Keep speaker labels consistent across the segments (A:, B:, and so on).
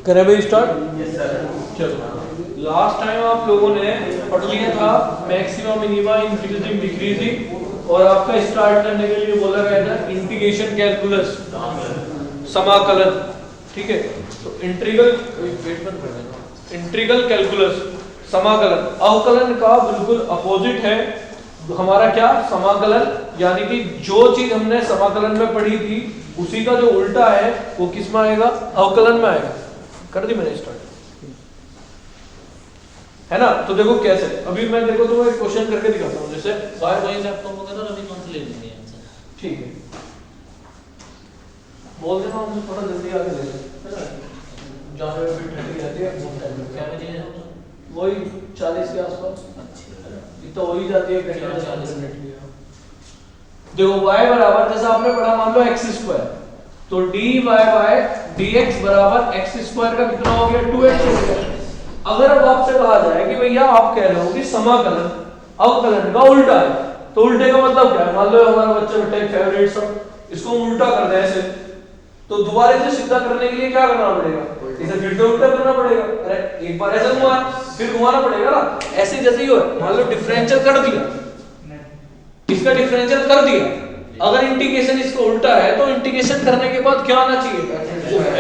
A: करें भाई start.
B: Yes sir.
A: चलो लास्ट टाइम आप लोगों ने पढ़ लिया था मैक्सिमा मिनिमा इंक्रीजिंग डिक्रीजिंग और आपका स्टार्ट करने के लिए बोला गया था इंटीग्रेशन कैलकुलस समाकलन। ठीक है, तो इंटीग्रल कैलकुलस समाकलन अवकलन का बिल्कुल अपोजिट है हमारा क्या समाकलन, यानी कि जो चीज हमने समाकलन में पढ़ी थी उसी का जो उल्टा है वो किस में आएगा, अवकलन में आएगा। कर दी मैंने स्टार्ट, है ना। तो देखो कैसे, अभी मैं देखो तो एक क्वेश्चन करके दिखाता हूँ। जैसे
C: बाय वही से आपको वगैरह अभी कौन से ले लेंगे आंसर?
A: ठीक है, बोल देना हमसे थोड़ा जल्दी आगे ले लें, है ना। जाने में भी ठंडी रहती है, बहुत टाइम लगता
C: क्या
A: है।
C: बजे है?
A: वही 40 के आसपास,
C: अच्छा
A: इतना हो ही जाती है घंटा 40 मिनट की। देखो y बराबर जैसा आपने पढ़ा, मान लो x स्क्वायर, तो dy बाय dx बराबर x स्क्वायर का कितना हो गया, 2x हो गया। अगर अब आपसे कहा जाए कि भैया आप कह रहे हो कि समाकलन अवकलन का उल्टा है, तो उल्टे का मतलब क्या है। मान लो हमारा बच्चा बेटा एक फेवरेट सब, इसको हम उल्टा कर दें ऐसे, तो दोबारा से सीधा करने के लिए क्या करना पड़ेगा, इसे फिर से उल्टा करना पड़ेगा। अरे एक बार ऐसे घुमाया फिर घुमाना पड़ेगा ना, ऐसे जैसे ही हो। मान लो डिफरेंशियल कर दिया, इसका डिफरेंशियल कर दिया, अगर इंटीग्रेशन इसका उल्टा है तो इंटीग्रेशन करने के बाद क्या आना चाहिए,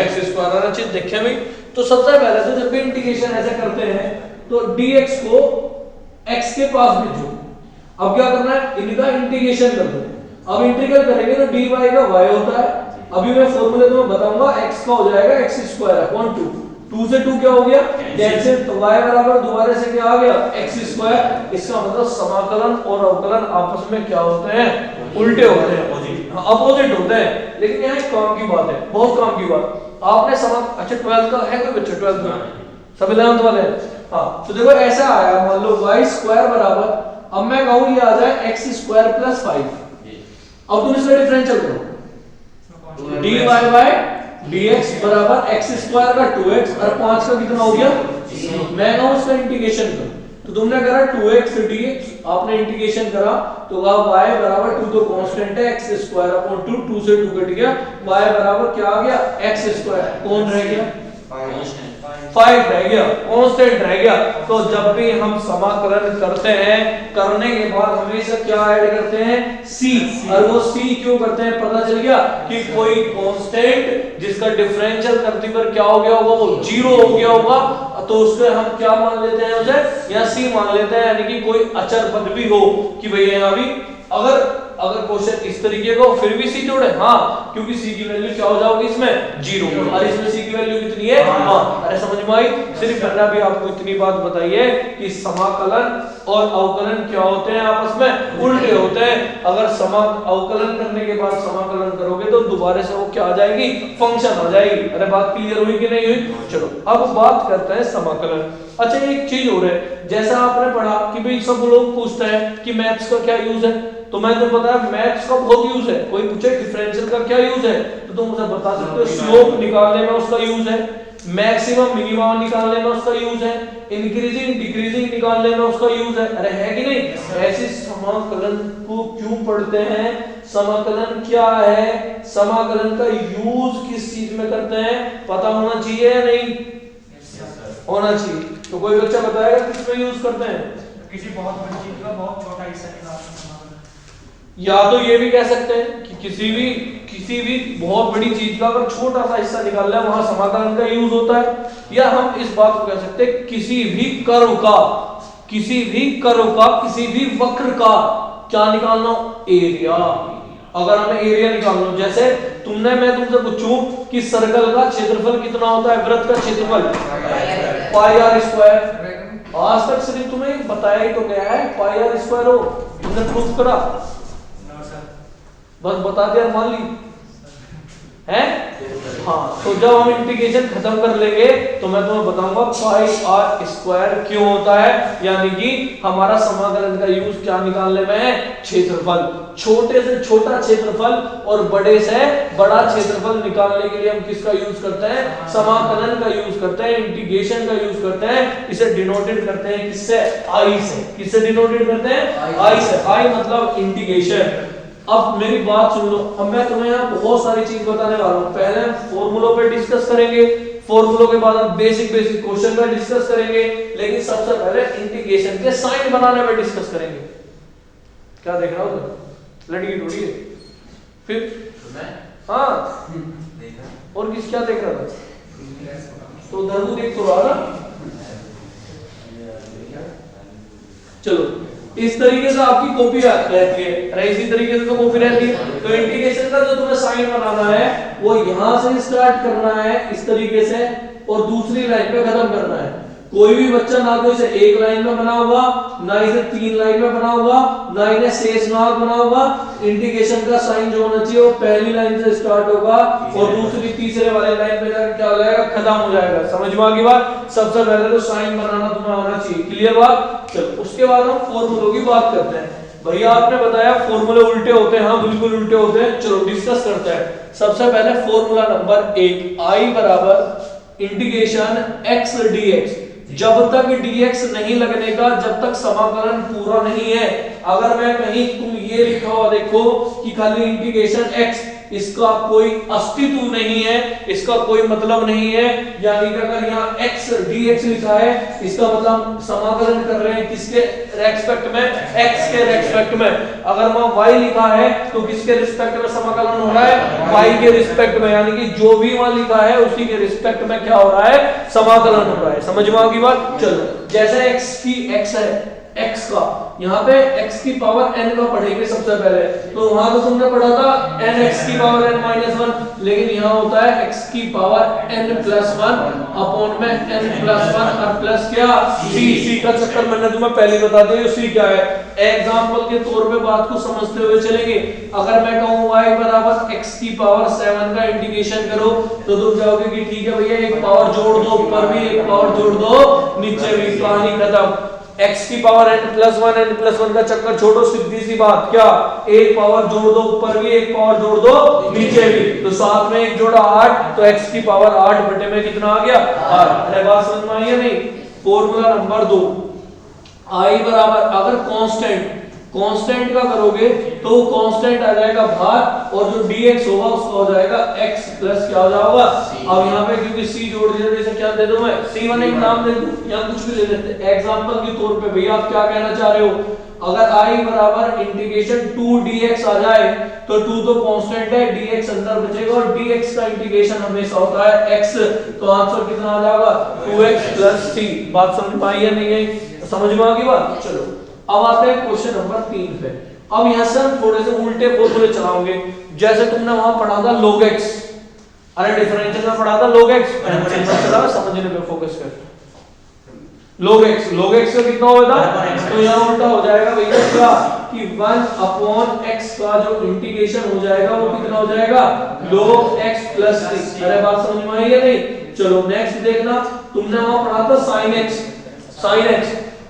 A: x स्क्वायर आना चाहिए। देखिए भाई, तो सबसे पहले तो जब भी इंटीग्रेशन ऐसे करते हैं तो dx को x के पास भेजो। अब क्या करना है, इनका इंटीग्रेशन कर दो। अब इंटीग्रेट करेंगे तो dy का y होता है, अभी मैं फॉर्मूले तुम्हें बताऊंगा, x का हो जाएगा x स्क्वायर अपॉन 2, 2 से 2 क्या हो गया कैंसिल, तो y बराबर दोबारा से क्या आ गया x स्क्वायर। इसका मतलब समाकलन और अवकलन आपस में क्या होते हैं, उल्टे होते हैं, अपोजिट होते हैं। लेकिन यहाँ एक काम की बात है, बहुत काम की बात, आपने अच्छा 12th का है कोई बच्चा, 12th में सब 11th वाले हैं। हाँ, तो देखो ऐसा आया, मान लो y स्क्वायर बराबर, अब मैं कहूँ ये आ जाए x स्क्वायर प्लस 5। अब तुम इसका डिफरेंशियल करो, dy बाय dx बराबर x स्क्वायर का 2x और 5 का कितना हो गया, मैं कहूँ इसका इंटीग्रेशन करो। तो तुमने करा 2x dx, आपने इंटीग्रेशन करा तो y बराबर 2 तो कांस्टेंट है, x स्क्वायर अपॉन 2, 2 से 2 कट गया, y बराबर क्या आ गया x स्क्वायर, कौन रह गया 5 रह गया, कांस्टेंट रह गया। तो जब भी हम समाकलन करते हैं, करने के बाद हमेशा क्या ऐड करते हैं, c। और वो c क्यों करते हैं, पता चल गया कि कोई कांस्टेंट जिसका डिफरेंशियल करने पर क्या हो गया होगा, वो 0 हो गया होगा, तो उसको हम क्या मान लेते हैं, उसे या c मान लेते हैं। यानी कि कोई अचर पद भी हो कि भैया यहाँ भी अगर क्वेश्चन इस तरीके का फिर भी c जोड़े, हाँ, क्योंकि c की वैल्यू क्या हो जाएगी इसमें 0, और इसमें c की वैल्यू कितनी है, हाँ। अरे समझ में आई, सिर्फ मैंने भी आपको इतनी बात बताई है कि समाकलन और अवकलन क्या होते हैं, आपस में उल्टे होते हैं। अगर अवकलन करने के बाद समाकलन करोगे तो दोबारा से वो क्या आ जाएगी, फंक्शन आ जाएगी। अरे बात क्लियर हुई कि नहीं हुई। चलो अब बात करते हैं समाकलन। अच्छा एक चीज हो रहा है, जैसा आपने पढ़ा कि भाई सब लोग पूछते हैं कि मैथ्स का क्या यूज है, तो मैं तो पता है मैथ्स का बहुत यूज है। कोई पूछे डिफरेंशियल का क्या यूज है, तो तुम मुझे बता सकते हो, स्लोप निकालने में उसका यूज है, मैक्सिमम मिनिमम निकालने में उसका यूज है, इंक्रीजिंग डिक्रीजिंग निकालने में उसका यूज है। अरे है कि नहीं। ऐसे समाकलन को क्यों पढ़ते हैं, समाकलन क्या है, समाकलन का यूज किस चीज में करते हैं, पता होना चाहिए या नहीं होना चाहिए। तो कोई बच्चा बताएगा किस में यूज करते हैं,
D: किसी बहुत बड़ी चीज का बहुत छोटा हिस्सा निकालना।
A: या तो ये भी कह सकते हैं कि किसी भी बहुत बड़ी चीज का अगर छोटा सा हिस्सा निकालना है वहां समाकलन का यूज होता है। या हम इस बात को कह सकते हैं किसी भी कर्व का किसी भी वक्र का क्या निकालना, एरिया। अगर हमें एरिया निकालना, जैसे मैं तुमसे पूछूं कि सर्कल का क्षेत्रफल कितना होता है, वृत्त का क्षेत्रफल पाई आर स्क्वायर। आज तक सिर्फ तुम्हें बताया ही तो गया है पाई आर स्क्वायर हो, तुमने प्रूफ करा, बस बता दिया, मान ली है। हाँ, तो जब हम इंटीग्रेशन खत्म कर लेंगे तो मैं तुम्हें बताऊंगा पाई आर स्क्वायर क्यों होता है। यानी कि हमारा समाकलन का यूज क्या निकालने में है, क्षेत्रफल। छोटे से छोटा क्षेत्रफल और बड़े से बड़ा क्षेत्रफल निकालने के लिए हम किसका यूज करते हैं, समाकलन का यूज करते हैं, इंटीग्रेशन का यूज करते हैं। इसे डिनोटेड करते हैं किससे, आई से। किससे डिनोटेड करते हैं, आई से। आई मतलब इंटीग्रेशन। अब मेरी बात सुन लो, अब मैं तुम्हें यहाँ बहुत सारी चीज बताने वाला हूँ। पहले हम फॉर्मूलों पे डिस्कस करेंगे, फॉर्मूलों के बाद हम बेसिक क्वेश्चन का डिस्कस करेंगे, लेकिन सबसे पहले इंटीग्रेशन के साइन बनाने में डिस्कस करेंगे। क्या देख रहा हो तुम? लड़की ढूंढी है फिर हाँ और किस क्या देख रहा था? तो धर्मू देख तो रहा ना। चलो इस तरीके से आपकी कॉपी रहती है, अरे इसी तरीके से तो कॉपी रहती है। तो इंटीग्रेशन का जो तुम्हें साइन बनाना है वो यहां से स्टार्ट करना है इस तरीके से और दूसरी लाइन पे खत्म करना है। कोई भी बच्चा ना तो इसे एक लाइन में बना होगा, ना इसे 3 लाइन में बना होगा, ना इन्हें शेष नाग बना होगा। इंटीग्रेशन का साइन जो होना चाहिए वो पहली लाइन से स्टार्ट होगा और दूसरी तीसरे वाले लाइन पे जाकर क्या हो जाएगा, खत्म हो जाएगा। समझ में आ गई बात? सबसे पहले तो साइन बनाना तुम्हें आना चाहिए। क्लियर बात? चलो उसके बाद हम फॉर्मूलों की बात करते हैं। भैया आपने बताया फॉर्मूले उल्टे होते हैं, हाँ बिल्कुल उल्टे होते हैं। चलो डिस्कस करते हैं। सबसे पहले फॉर्मूला नंबर 1, I बराबर इंटीग्रेशन x dx। जब तक dx नहीं लगने का, जब तक समाकलन पूरा नहीं है। अगर मैं कहीं तुम ये लिखा हुआ देखो कि खाली इंटीग्रेशन x, इसका कोई अस्तित्व नहीं है, इसका कोई मतलब नहीं है। यानी कि अगर यहाँ x dx लिखा है, इसका मतलब समाकलन कर रहे हैं किसके रेस्पेक्ट में? x के रेस्पेक्ट में। अगर वहां y लिखा है तो किसके रिस्पेक्ट में समाकलन हो रहा है? y के रिस्पेक्ट में। यानी कि जो भी वहां लिखा है उसी के रिस्पेक्ट में क्या हो रहा है? समाकलन हो रहा है। समझ में आ गई बात? चलो जैसे x की x है, x का यहाँ पे x की पावर n का पढ़ेंगे सबसे पहले। तो वहां तो तुमने पढ़ा था n x की पावर n माइनस 1, लेकिन यहाँ होता है x की पावर n प्लस 1 अपॉन में n प्लस 1 और प्लस क्या c का चक्कर मैंने तुम्हें पहले बता दिया। c क्या है? एग्जांपल के तौर पे बात को समझते हुए चलेंगे। अगर मैं कहूँ y बराबर x की पावर 7 का इंटीग्रेशन करो तो तुम जाओगे कि ठीक है भैया एक पावर जोड़ दो ऊपर भी, एक पावर जोड़ दो नीचे भी, कहानी खत्म। x की पावर n प्लस 1 का चक्कर छोड़ो, सीधी सी बात, क्या एक पावर जोड़ दो ऊपर भी, एक पावर जोड़ दो नीचे भी, तो साथ में एक जोड़ा 8, तो x की पावर 8 बटे में कितना आ गया? 8। अरे बात समझ में आई है नहीं? फॉर्मूला नंबर 2, I बराबर अगर कांस्टेंट का करोगे तो कांस्टेंट आ जाएगा भार और जो dx होगा उसका हो जाएगा x प्लस क्या हो जाएगा? अब यहाँ पे क्योंकि c जोड़ दिया, जैसे क्या दे दूं मैं? c1 एक नाम दे दूं या कुछ भी ले लेते हैं एग्जांपल के तौर पे। भैया आप क्या कहना चाह रहे हो? अगर I बराबर इंटीग्रेशन 2 dx आ जाए तो 2 तो कांस्टेंट है, dx अंदर बचेगा और dx का इंटीग्रेशन हमेशा होता है x, तो आंसर कितना आ जाएगा? 2x plus c। बात समझ में आई या नहीं आई? समझ में आ गई बात? चलो अब आते हैं क्वेश्चन नंबर 3 पे। अब यहां से हम थोड़े से उल्टे फॉर्मूले चलाओगे। जैसे तुमने वहां पढ़ा था log x, अरे डिफरेंशियल में पढ़ा था log x, चला समझने पे फोकस कर। log x का कितना होगा? तो यहां उल्टा हो जाएगा भैया क्या कि 1 अपॉन x का जो इंटीग्रेशन हो जाएगा वो कितना हो जाएगा? log x plus 3। अरे बात समझ में आई है नहीं? चलो नेक्स्ट देखना, तुमने वहां पढ़ा था sin x,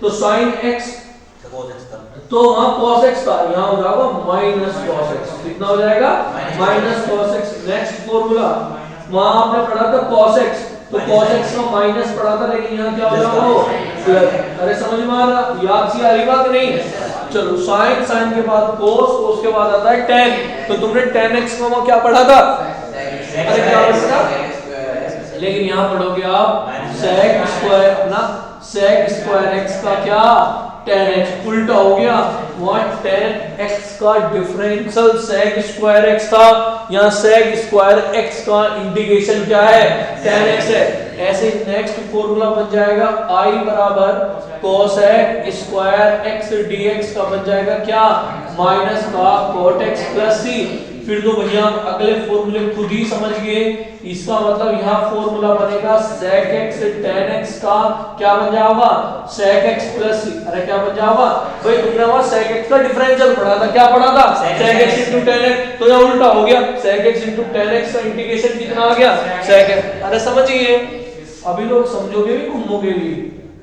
A: तो sin x तो वहां cos x था, यहां हो जाएगा माइनस cos x। कितना हो जाएगा? Minus cos x। Next formula वहां आपने पढ़ा था cos x, तो cos x का माइनस पढ़ा था, लेकिन यहां क्या हो जाएगा? प्लस। अरे समझ में आ रहा? याद सी आ रही बात नहीं? चलो sin के बाद cos के बाद आता है tan, तो तुमने tan x का क्या पढ़ा था? अरे क्या पढ़ा? लेकिन यहां पढ़ोगे आप sec स्क्वायर ना, sec स्क्वायर x का क्या? tan x। उल्टा हो गया, वहां tan x का डिफरेंशियल sec स्क्वायर x था, यहाँ sec स्क्वायर x का इंटीग्रेशन क्या है? tan x है। ऐसे नेक्स्ट फॉर्मूला बन जाएगा I बराबर cosec स्क्वायर x dx का बन जाएगा क्या? माइनस का cot x प्लस c। फिर तो भैया अगले फॉर्मूले खुद ही समझ गए। इसका मतलब यहाँ फॉर्मूला बनेगा sec x tan x का क्या बन जाएगा? sec x plus c। अरे क्या बन जाएगा भाई? तुमने वहां sec x का डिफरेंशियल पढ़ा था, क्या पढ़ा था? sec x into tan x। तो यहाँ उल्टा हो गया, sec x into tan x का इंटीग्रेशन कितना आ गया? sec x। अरे समझिए, अभी लोग समझोगे भी, घूमोगे भी।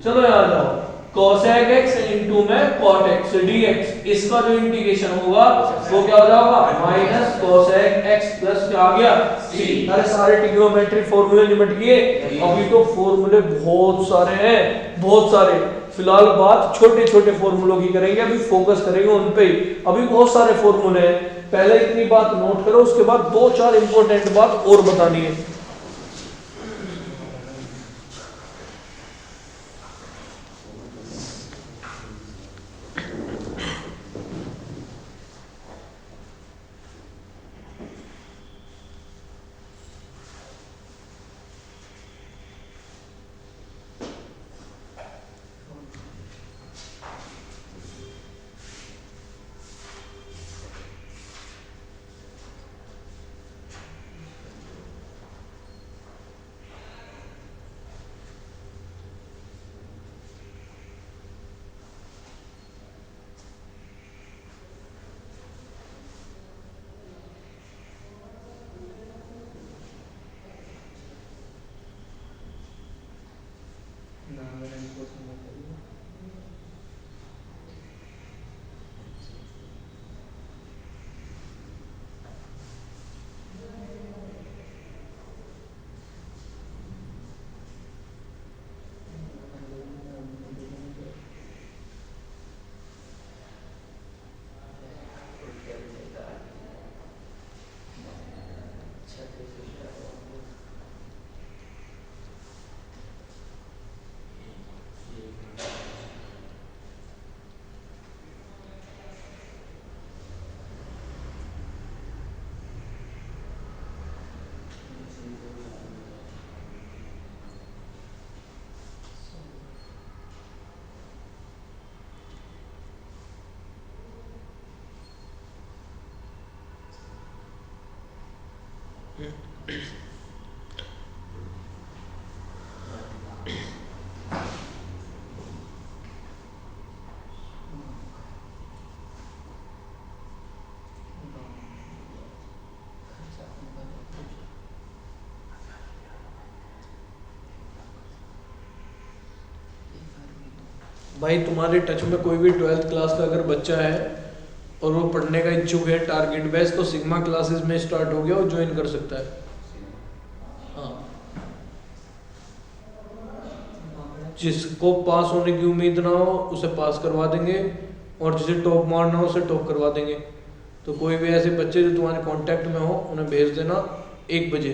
A: चलो यहाँ जाओ, cosec x into में cot x dx, इसका जो इंटीग्रेशन होगा वो क्या हो जाएगा? माइनस cosec x प्लस क्या आ गया? c। अरे सारे ट्रिग्नोमेट्री फॉर्मूले निपट गए। अभी तो फॉर्मूले बहुत सारे हैं, बहुत सारे। फिलहाल बात छोटे छोटे फॉर्मूलों की करेंगे, अभी फोकस करेंगे उन पे। अभी बहुत सारे फॉर्मूले हैं, पहले इतनी बात नोट करो, उसके बाद 2-4 इंपॉर्टेंट बात और बतानी है। भाई तुम्हारे टच में कोई भी 12th क्लास का अगर बच्चा है और वो पढ़ने का इच्छुक है टारगेट बेस, तो सिग्मा क्लासेस में स्टार्ट हो गया, वो ज्वाइन कर सकता है। हाँ, जिसको पास होने की उम्मीद ना हो उसे पास करवा देंगे, और जिसे टॉप मारना हो उसे टॉप करवा देंगे। तो कोई भी ऐसे बच्चे जो तुम्हारे कांटेक्ट में हो उन्हें भेज देना 1 बजे।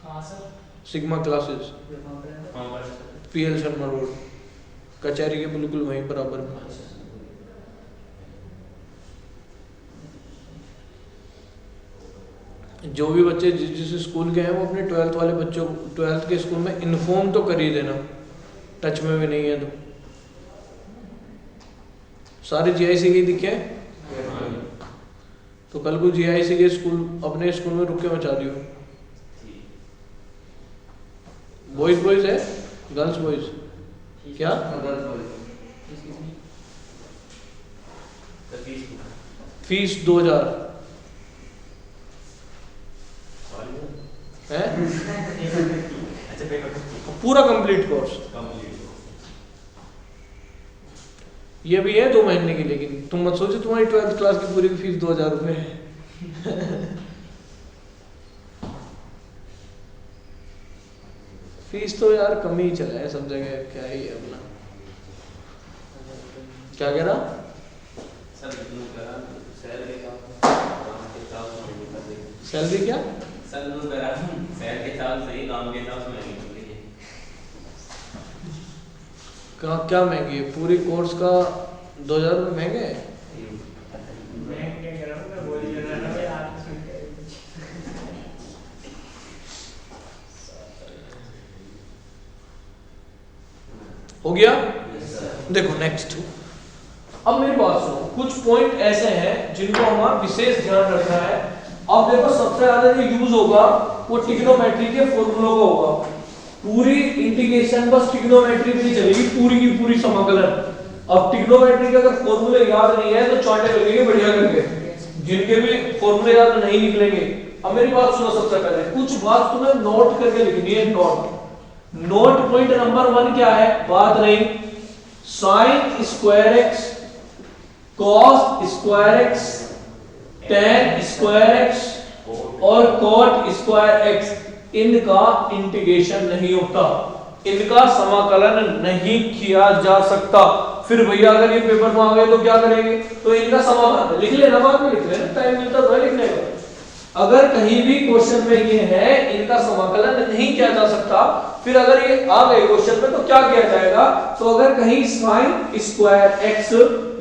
D: हाँ sir.
A: Sigma classes PL Sharma road, कचहरी के बिल्कुल वहीं बराबर में। जो भी बच्चे जिस स्कूल के हैं वो अपने 12th वाले बच्चों को 12th के स्कूल में इन्फॉर्म तो कर ही देना, टच में भी नहीं है तो। सारे GIC के दिखे तो कल को GIC के स्कूल अपने स्कूल में रुक के मचा दियो। बॉयज है, गर्ल्स बॉयज क्या? फीस 2000 है पूरा कंप्लीट कोर्स। ये भी है 2 महीने की, लेकिन तुम मत सोचो तुम्हारी 12th क्लास की पूरी फीस 2000 रुपये है। फीस तो यार कम ही चला है सब जगह, क्या ही है अपना। क्या कह रहा? सैलरी क्या? क्या महंगी है? पूरी कोर्स का 2000 रुपये महंगे है। हो गया? देखो नेक्स्ट, अब मेरी बात सुनो। कुछ पॉइंट ऐसे हैं जिनको हमारा विशेष ध्यान रखना है। अब देखो सबसे ज्यादा जो यूज होगा वो ट्रिग्नोमेट्री के फॉर्मूलों का होगा। पूरी इंटीग्रेशन बस ट्रिग्नोमेट्री में ही चलेगी, पूरी की पूरी समाकलन। अब ट्रिग्नोमेट्री के अगर फॉर्मूले याद नहीं है तो चांटे लगेंगे बढ़िया करके, जिनके भी फॉर्मूले याद नहीं निकलेंगे। अब मेरी बात सुनो, सबसे पहले कुछ बात तुम्हें नोट करके लिखनी है। नोट पॉइंट नंबर 1 क्या है? बात नहीं, sine square x, cos square x, ten square x और कॉट स्क्वायर एक्स, इनका इंटीग्रेशन नहीं होता, इनका समाकलन नहीं किया जा सकता। फिर भैया अगर ये पेपर में आ गए तो क्या करेंगे? तो इनका समाकलन लिख लेना, बाद में लिख लेना, टाइम मिलता तो है लिखने का। अगर कहीं भी क्वेश्चन में ये है इनका समाकलन नहीं किया जा सकता, फिर अगर ये आ गए क्वेश्चन में तो क्या किया जाएगा? तो अगर कहीं साइन स्क्वायर एक्स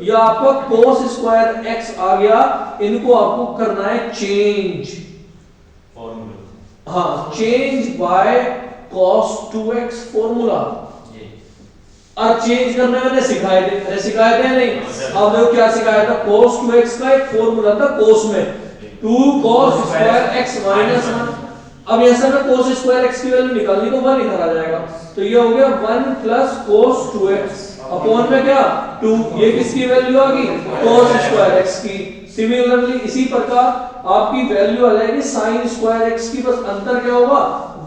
A: या आपको कोस स्क्वायर एक्स आ गया, इनको आपको करना है चेंज। हाँ, change bye cos 2x formula. और चेंज करने मैंने सिखाए थे नहीं? अब देखो क्या सिखाया था। cos 2x का एक फॉर्मूला था cos में 2 cos स्क्वायर x माइनस 1। अब ऐसा में cos स्क्वायर x की वैल्यू निकालनी तो 1 इधर आ जाएगा, तो ये हो गया 1 प्लस cos 2x अपॉन में क्या 2। ये किसकी वैल्यू आ गई? cos स्क्वायर x की। सिमिलरली इसी प्रकार आपकी वैल्यू आ जाएगी sin स्क्वायर x की, बस अंतर क्या होगा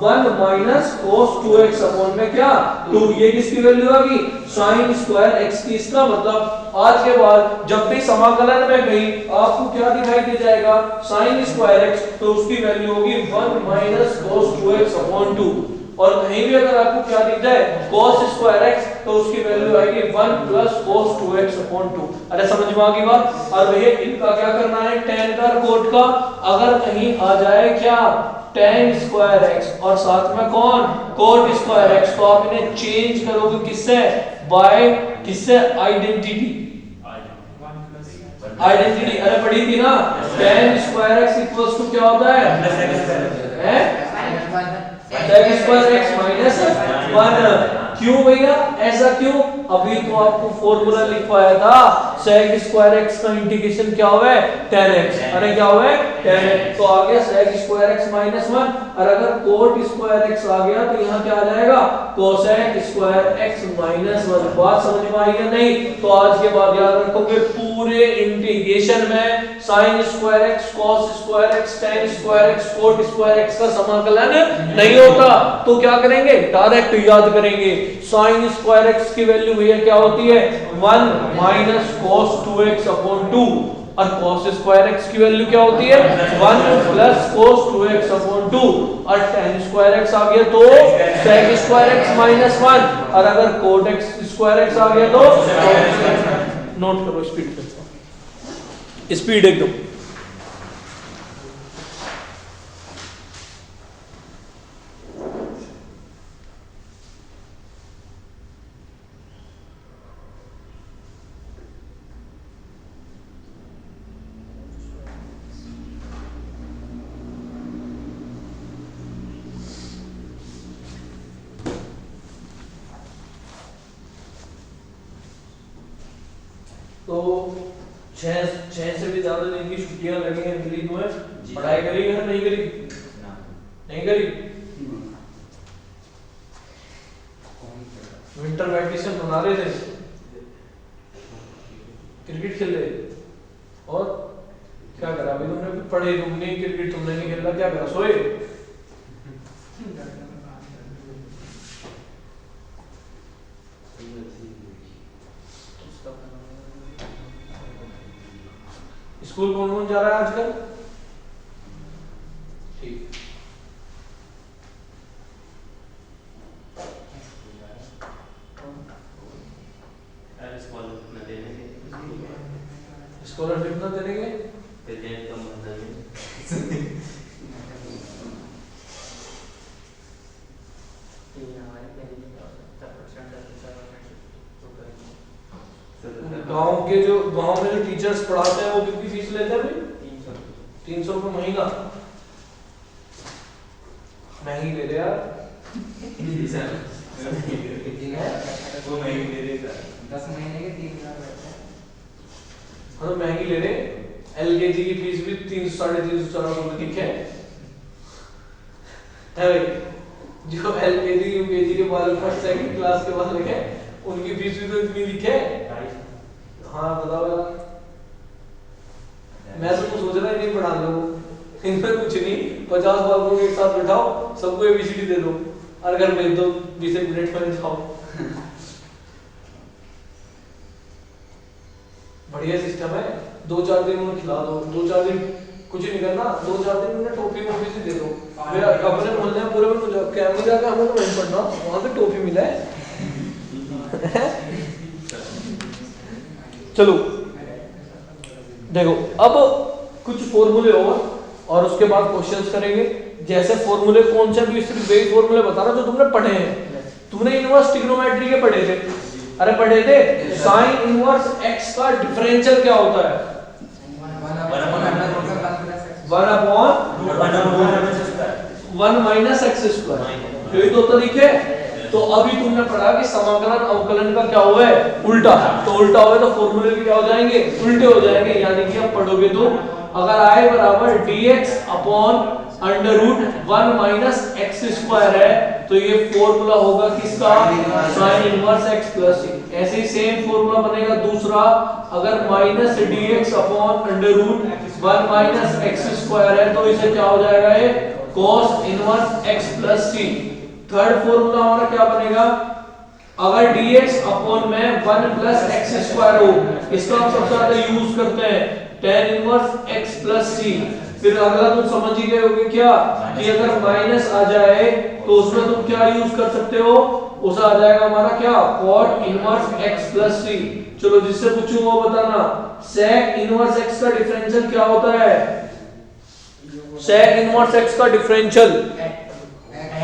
A: 1 माइनस cos 2x अपॉन में क्या 2। ये किसकी वैल्यू आ गई? sin स्क्वायर x की। इसका मतलब आज के बाद जब भी समाकलन में गई आपको क्या दिखाई दे जाएगा? sin स्क्वायर x, तो उसकी वैल्यू होगी 1 माइनस cos 2x अपॉन 2। और कहीं भी अगर आपको क्या दिख जाए cos स्क्वायर x, तो उसकी वैल्यू आएगी 1 प्लस cos 2x अपॉन 2। अरे समझ में आ गई बात? और भैया इनका क्या करना है? tan का और cot का। अगर कहीं आ जाए क्या tan स्क्वायर x और साथ में कौन cot स्क्वायर x, तो आप इन्हें चेंज करोगे किससे? बाय किससे? आइडेंटिटी। आइडेंटिटी अरे पढ़ी थी ना, tan square x equals to क्या होता है? sec square x minus 1। क्यों भैया ऐसा क्यों? अभी तो आपको फॉर्मूला लिखवाया था sec स्क्वायर x का इंटीग्रेशन क्या हुआ है 10x। अरे क्या हुआ है 10x, तो आ गया sec स्क्वायर x माइनस 1। और अगर cot स्क्वायर x आ गया तो यहाँ क्या आ जाएगा cosec स्क्वायर x माइनस 1। बात समझ में आई या नहीं? तो आज के बाद याद रखोगे पूरे इंटीग्रेशन में sin square x cos square x tan square x cot square x का समाकलन नहीं होता। तो क्या करेंगे डायरेक्ट याद करेंगे sin स्क्वायर x की वैल्यू भैया क्या होती है 1 माइनस cos 2x अपॉन 2 और cos स्क्वायर x की वैल्यू क्या होती है 1 प्लस cos 2x अपॉन 2 और tan स्क्वायर x आ गया तो sec स्क्वायर x माइनस 1 और अगर cot x स्क्वायर x आ गया तो नोट करो स्पीड एकदम। तो छह से भी ज्यादा दिन की छुट्टियां लगी हैं दिल्ली में, पढ़ाई करी या नहीं करी? नहीं करी। विंटर वैकेशन बना रहे थे, क्रिकेट खेल रहे और क्या करा? अभी तुमने पढ़े तुमने क्रिकेट तुमने नहीं खेला, क्या करा? सोए। स्कूल कौन कौन जा रहा है आजकल? ठीक। स्कॉलरशिप ना देंगे गांव में जो टीचर्स पढ़ाते हैं वो कितनी फीस लेते हैं भाई? 300 रुपये महीना। महंगी ले रहे यार।
B: वो महंगी ले रहे सर,
E: 10 महीने के 3000 रहते हैं।
A: हाँ तो महंगी ले रहे। एलकेजी की फीस भी 300 350 400 रुपये ठीक है भाई। जो एलकेजी यूकेजी के बालक फर्स्ट सेकंड क्लास के बालक हैं उनकी फीस भी तो इतनी लिखे। हाँ बताओ यार, मैं तो सोच रहा नहीं पढ़ा लो इनमें कुछ नहीं, 50 बालकों को एक साथ बैठाओ सबको एबीसीडी दे दो और घर भेज दो 20 मिनट में जाओ। बढ़िया सिस्टम है। 2-4 दिन उन्हें खिला दो, 2-4 दिन कुछ नहीं करना, 2-4 दिन उन्हें टॉफी वॉफी से दे दो। मेरा अपने मोहल्ले में पूरे में कैमरा का हमें तो वहीं पढ़ना, वहां पे टॉफी मिला है। चलो देखो अब कुछ फॉर्मूले और उसके बाद क्वेश्चंस करेंगे। जैसे फॉर्मूले कौन से? भी सिर्फ वही फॉर्मूले बताना जो तुमने पढ़े हैं। तुमने इनवर्स ट्रिग्नोमेट्री के पढ़े थे। अरे पढ़े थे साइन इनवर्स x का डिफरेंशियल क्या होता है? 1 माइनस एक्स स्क्वायर। यही तो तरीके। तो अभी तुमने पढ़ा कि समाकलन अवकलन का क्या हुआ है उल्टा। तो उल्टा हुआ तो फॉर्मूले भी क्या हो जाएंगे उल्टे हो जाएंगे। यानी कि अब पढ़ोगे तो अगर i बराबर dx upon under root 1 minus x square है तो ये फॉर्मूला होगा किसका? Sine inverse x plus c। ऐसे ही सेम फॉर्मूला बनेगा दूसरा, अगर minus dx upon under root 1 minus x square है तो इसे क्या हो जाएगा ये cos inverse x plus c। Third formula हमारा क्या बनेगा? अगर dx अपॉन में 1 प्लस एक्स स्क्वायर हो, इसका हम सबसे ज्यादा यूज करते हैं tan inverse x plus c। फिर अगला तुम समझ ही गए होगे क्या कि अगर माइनस आ जाए तो उसमें तुम क्या यूज कर सकते हो? उसे आ जाएगा हमारा क्या cot inverse x plus c। चलो जिससे पूछूं वो बताना। sec इनवर्स x का डिफरेंशियल क्या होता है? sec इनवर्स x का डिफरेंशियल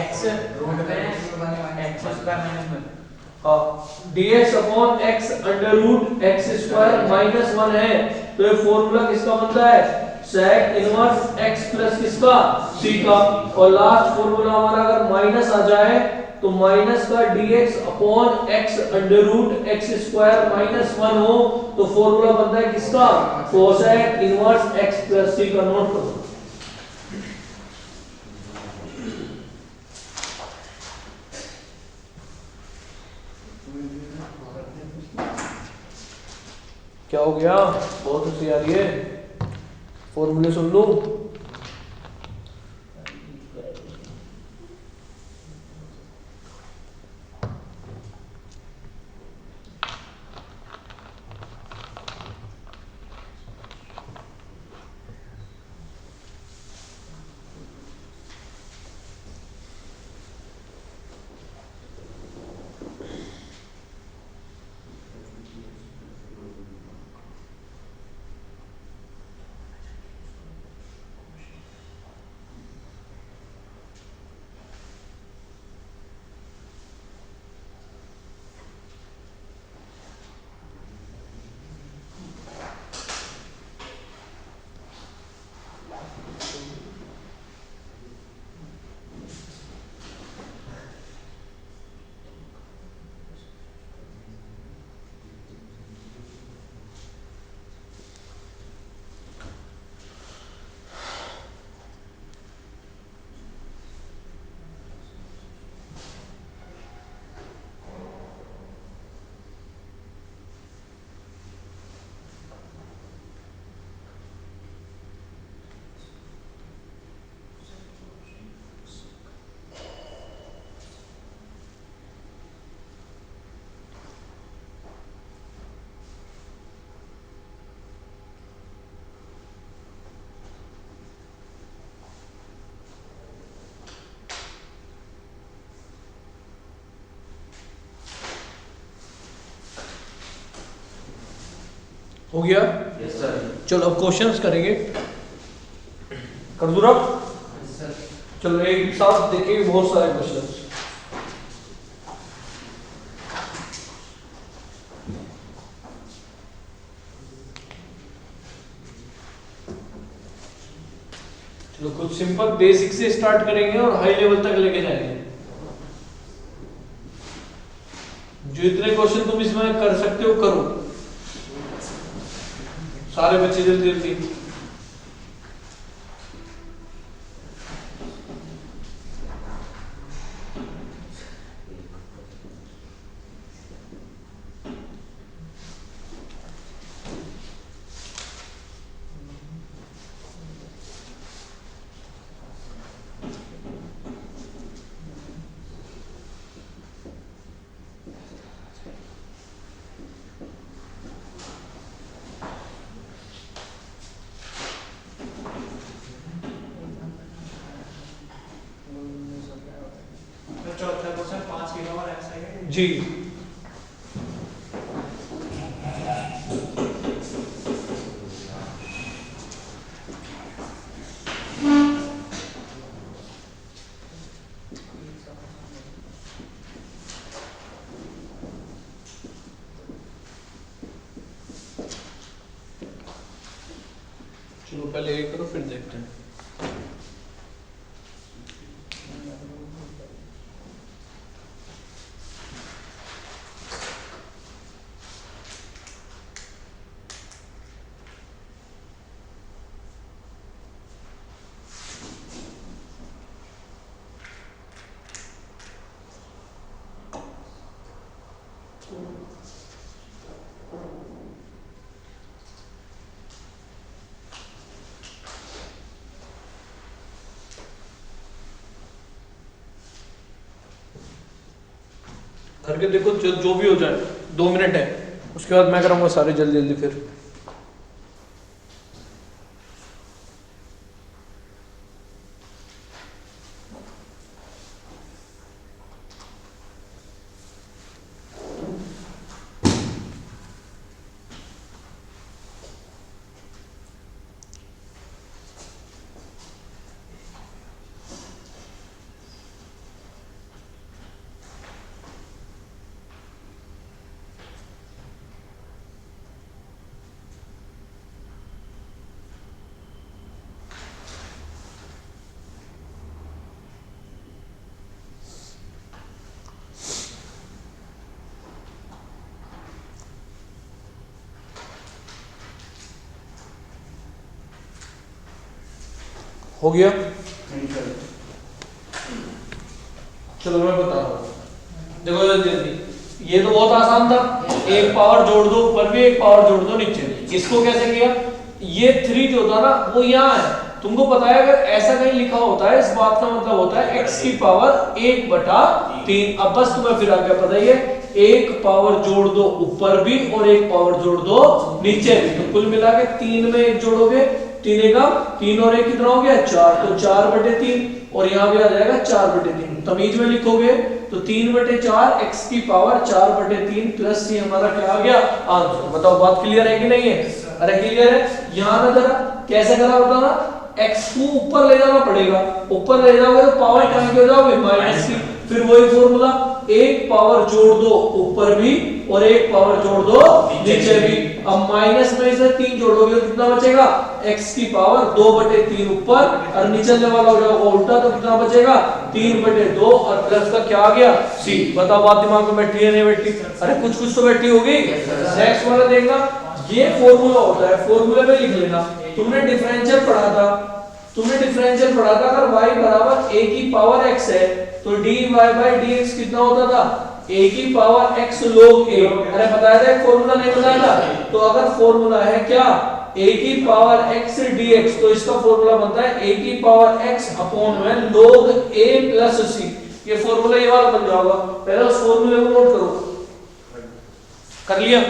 E: x रूट में x square minus 1।
A: dx upon x under root x square minus 1 है। तो ये फॉर्मूला किसका बनता है? sec इनवर्स x प्लस किसका? c का। और लास्ट फॉर्मूला हमारा अगर माइनस आ जाए तो माइनस का dx upon x under root x square minus 1 हो तो फॉर्मूला बनता है किसका, cosec inverse x plus c का नोट करो। क्या हो गया, बहुत होशियारी है, फॉर्मूले सुन लो। हो गया,
B: यस सर।
A: चलो अब क्वेश्चंस करेंगे, कर दूं रब, चलो एक साथ देखेंगे बहुत सारे क्वेश्चंस। चलो कुछ सिंपल बेसिक से स्टार्ट करेंगे और हाई लेवल तक लेके जाएंगे। जो इतने क्वेश्चन तुम इसमें कर सकते हो करो, सारे बच्चे जल्दी जल्दी।
D: तो चौथा क्वेश्चन 5 किलो और x है
A: जी चलो पहले ये करो फिर देखते हैं। करके देखो, जो भी हो जाए, 2 मिनट है, उसके बाद मैं करूँगा सारे जल्दी जल्दी फिर। हो गया? चलो मैं बता रहा हूँ, देखो जल्दी, ये तो बहुत आसान था, एक पावर जोड़ दो ऊपर भी, एक पावर जोड़ दो नीचे भी। इसको कैसे किया? ये 3 जो था ना वो यहाँ है, तुमको पता है अगर ऐसा कहीं लिखा होता है इस बात का मतलब होता है x की पावर 1/3। अब बस तुम्हें फिर आगे पता ही है, एक पावर जोड़ दो ऊपर भी और एक पावर जोड़ दो नीचे भी, तो कुल मिला के 3 में एक जोड़ोगे, 3 एकम 3 और 1 कितना हो गया 4, तो 4/3 और यहाँ भी आ जाएगा 4/3। तमीज में लिखोगे तो 3/4 x की पावर 4/3 प्लस c हमारा क्या आ गया आंसर। बताओ बात क्लियर है कि नहीं है? अरे क्लियर है? यहाँ ना जरा कैसे करा होता ना, x को ऊपर ले जाना पड़ेगा, ऊपर ले जाओगे तो पावर क्या हो जाओगे माइनस की, फिर वही फॉर्मूला, एक पावर जोड़ दो ऊपर भी और एक पावर जोड़ दो नीचे भी। अब माइनस में से 3 जोड़ोगे तो कितना बचेगा, x की पावर 2/3 ऊपर और नीचे वाला हो जाएगा उल्टा, तो कितना बचेगा 3/2 और प्लस का क्या आ गया c। बताओ बात दिमाग में बैठी है नहीं बैठी? अरे कुछ कुछ तो बैठी होगी। नेक्स्ट वाला देखना, ये फॉर्मूला होता है, फॉर्मूले में लिख लेना, तुमने डिफरेंशियल पढ़ा था, अगर y बराबर a की पावर x है तो dy by dx कितना होता था, a की पावर x log a। अरे बताया था फॉर्मूला नहीं बताया था? तो अगर फॉर्मूला है क्या a की पावर x dx, तो इसका फॉर्मूला बनता है a की पावर x अपॉन में log a प्लस c। ये फॉर्मूला ये वाला बन जाएगा। पहले उस फॉर्मूले को नोट करो, कर लिया?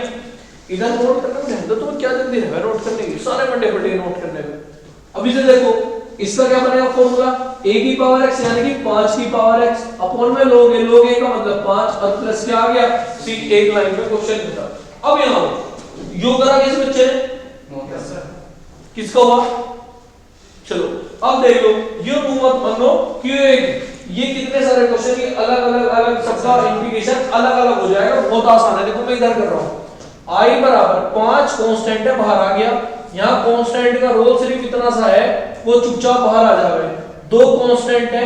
A: इधर नोट करने में तो तुम्हें क्या जल्दी है नोट करने की, सारे मंडे पड़े नोट करने में। अभी से देखो इसका क्या बनेगा फॉर्मूला, a की पावर x यानी कि 5 की पावर x अपॉन में log a का मतलब 5 और प्लस क्या आ गया c। एक लाइन में क्वेश्चन था। अब यहां योग करा किस बच्चे ने, किसका हुआ? चलो अब देख लो, ये मत मानो कि ये कितने सारे क्वेश्चन की अलग सबका इंप्लीकेशन अलग हो जाएगा, बहुत आसान है। देखो मैं इधर कर रहा हूं, i बराबर 5 कांस्टेंट है, बाहर आ गया, यहाँ कांस्टेंट का रोल सिर्फ इतना सा है, वो चुपचाप बाहर आ जावे। 2 कांस्टेंट है,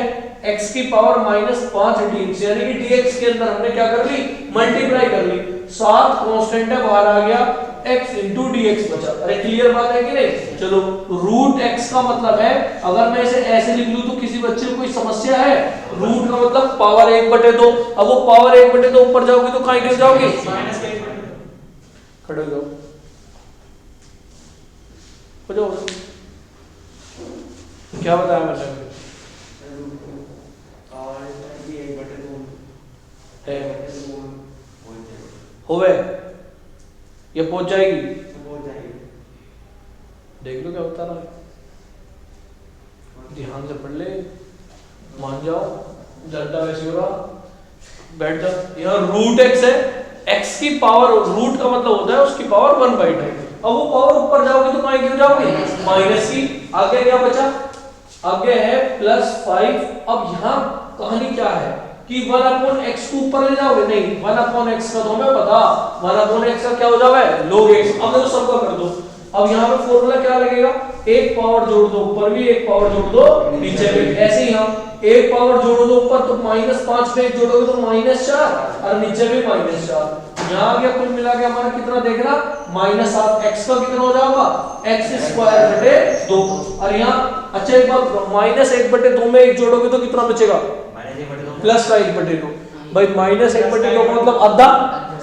A: x की पावर -5 dx यानी कि dx के अंदर हमने क्या कर ली, मल्टीप्लाई कर ली। 7 कांस्टेंट है, बाहर आ गया, x into dx बचा। अरे क्लियर बात है कि नहीं? चलो रूट x का मतलब है, अगर मैं इसे ऐसे लिख लूं तो किसी बच्चे को कोई समस्या है? रूट का मतलब पावर 1/2। अब वो पावर 1/2 ऊपर जाओगे तो कहां गिर जाओगे, खड़े हो जाओ, हो जाओ। क्या बताया मैंने? होवे ये पहुंच जाएगी, देख लो क्या होता है, ध्यान से पढ़ ले, मान जाओ, जल्दा वैसे हो रहा, बैठ जाओ। यहाँ रूट x है, x की पावर, रूट का मतलब होता है उसकी पावर 1/2। अब वो पावर ऊपर जाओगे तो कहां क्यों जाओगे, माइनस की। आगे क्या बचा, आगे है +5। अब यहाँ कहानी क्या है कि 1/x को ऊपर ले जाओगे, नहीं 1/x का तो हमें पता, 1/x का क्या हो जावे log x। अब देखो सबका कर दो। अब यहाँ पे फॉर्मूला क्या लगेगा, एक पावर जोड़ दो ऊपर भी, एक पावर जोड़ दो नीचे भी। ऐसे ही हम एक पावर जोड़ दो ऊपर तो -5 पे एक जोड़ोगे तो -4 और नीचे भी -4। यहाँ आ गया, कुल मिला के हमारा कितना देखना, -7। x का कितना हो जाएगा, x² 2। और यहाँ अच्छा एक बात, -1/2 में एक जोड़ोगे तो कितना बचेगा, प्लस का 1/2। भाई -1/2 का मतलब आधा,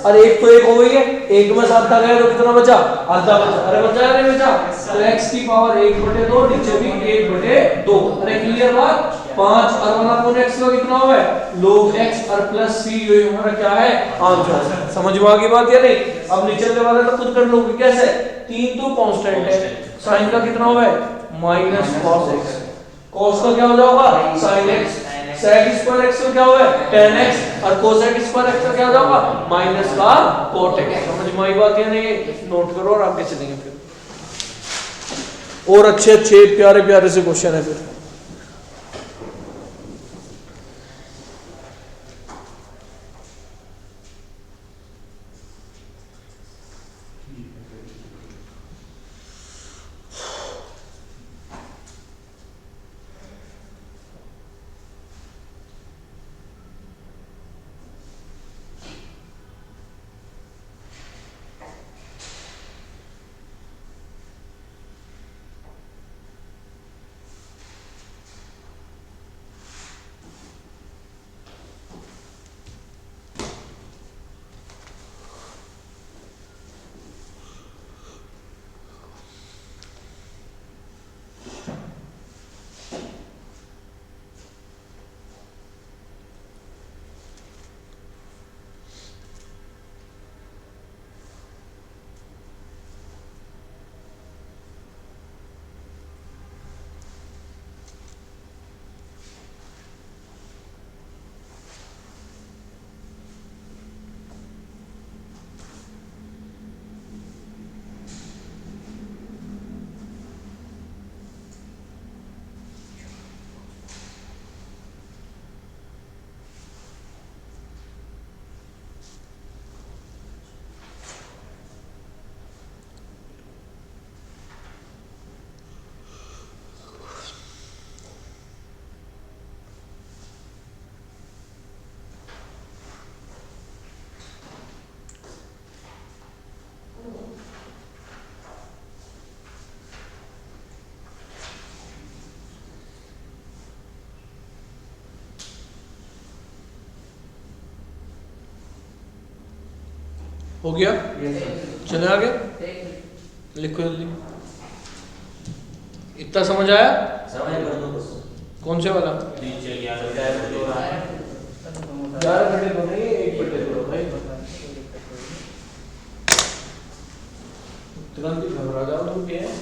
A: और एक तो एक हो गई है, एक में 7 गया तो कितना बचा, आधा बचा। अरे बचा या नहीं बचा? तो x की पावर 1/2 नीचे भी 1/2। अरे क्लियर बात? 5 और 1/x का कितना हुआ है, log x और प्लस c, ये हमारा क्या है आंसर। समझ में आ गई बात या नहीं? अब नीचे वाला तो खुद कर लोगे कैसे, 3 तो कांस्टेंट है, sin का कितना हुआ है -cos x, cos का क्या हो जाएगा sin x, sec² x का क्या हुआ है tan x, और cosec² x का क्या हो जाएगा माइनस का cot x। समझ में आई बात या नहीं? नोट करो और आगे चलेंगे फिर, और अच्छे प्यारे से क्वेश्चन है फिर। हो गया? चले आगे,
E: एक
A: लिखो जल्दी। इतना समझ आया?
B: समय कर दो बस।
A: कौन से वाला?
C: नीचे
A: 11/2 नहीं, 1/2 भाई। तुरंत ही घबरा जाओ तुम क्या है?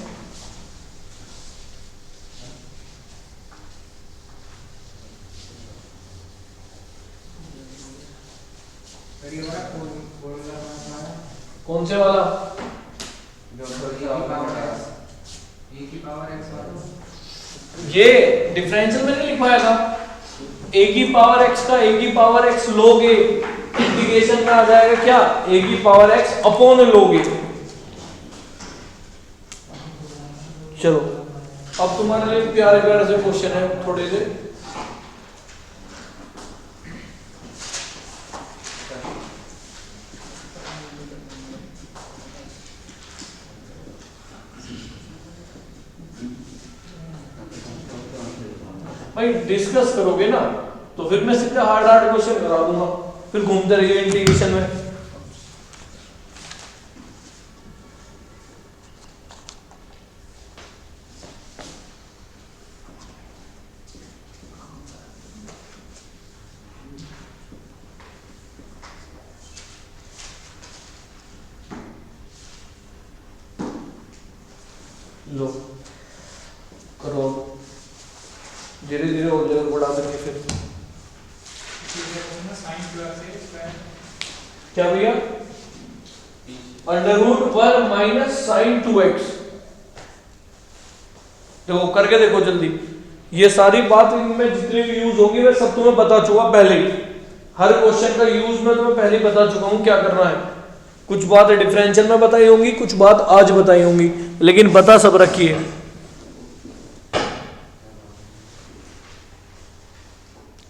A: कौन से वाला?
E: ए की पावर x वाला
A: ये डिफरेंशियल में नहीं लिखवाया था? a की पावर x का a की power x log a integration में आ जाएगा क्या? a की power x upon log a। चलो अब तुम्हारे लिए प्यारे प्यारे से क्वेश्चन है थोड़े से। भाई डिस्कस करोगे ना तो फिर मैं सीधे हार्ड हार्ड क्वेश्चन करा दूंगा, फिर घूमते रहिए इंटीग्रेशन में। लो करो, धीरे धीरे हो जाएगा, बढ़ा देंगे फिर।
D: साइन प्लस ए स्क्वायर
A: क्या भैया? √1 माइनस साइन 2x। देखो करके देखो जल्दी, ये सारी बात इनमें जितनी भी यूज होगी मैं सब तुम्हें बता चुका पहले ही। हर क्वेश्चन का यूज मैं तुम्हें पहले ही बता चुका हूं क्या करना है। कुछ बात डिफरेंशियल में बताई होंगी, कुछ बात आज बताई होंगी, लेकिन बता सब रखिए।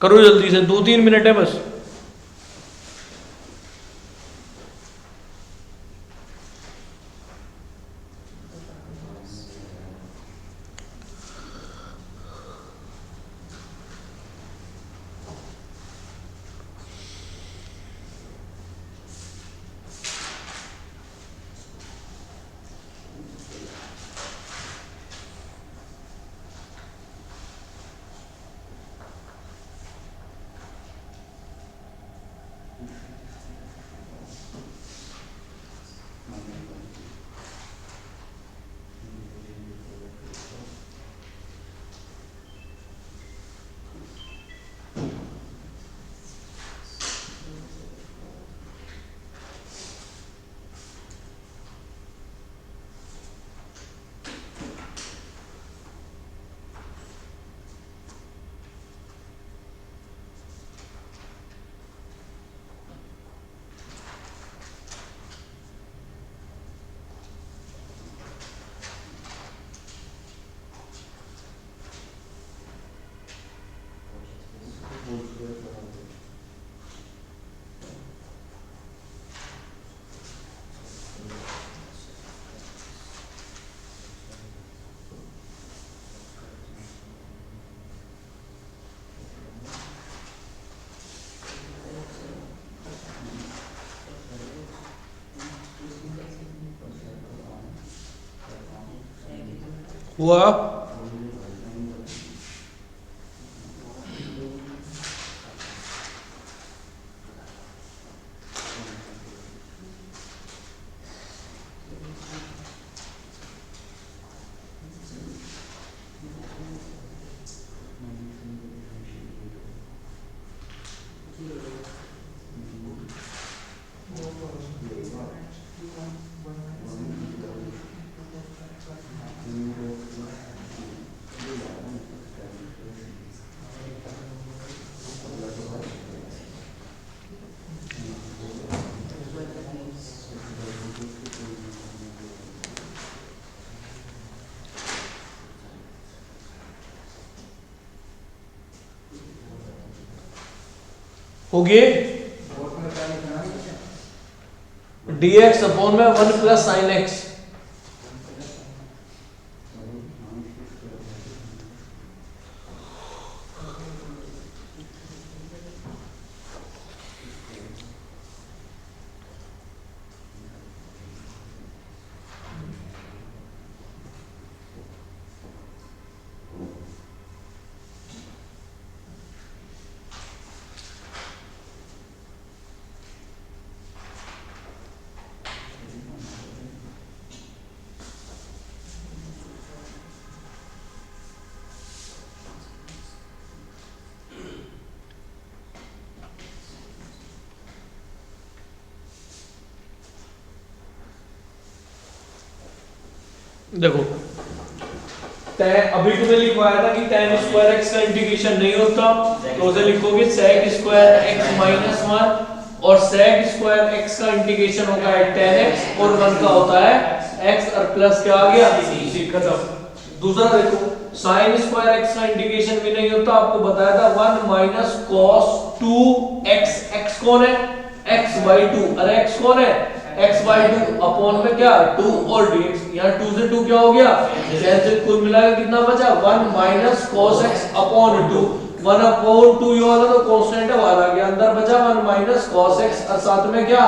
A: करो जल्दी से, 2-3 मिनट है बस। हुआ? हो गए? dx अपॉन में 1 प्लस साइन एक्स। देखो अभी तुमने लिखवाया था कि tan स्क्वायर x का इंटीग्रेशन नहीं होता, तो उसे लिखोगे sec स्क्वायर x माइनस 1 और sec स्क्वायर x का इंटीग्रेशन होगा है tan x और 1 का होता है x और प्लस क्या आ गया c खत्म। दूसरा देखो sin स्क्वायर x का इंटीग्रेशन भी नहीं होता, आपको बताया था 1 माइनस cos 2x, x कौन है x/2, अरे x कौन है x/2 अपॉन में क्या 2 और dx, यहाँ 2 से 2 क्या हो गया कैंसिल, कुल मिलाकर कितना बचा 1 minus cos x upon 2, 1 upon 2 ये वाला तो कांस्टेंट है बाहर आ गया, अंदर बचा 1 माइनस cos x और साथ में क्या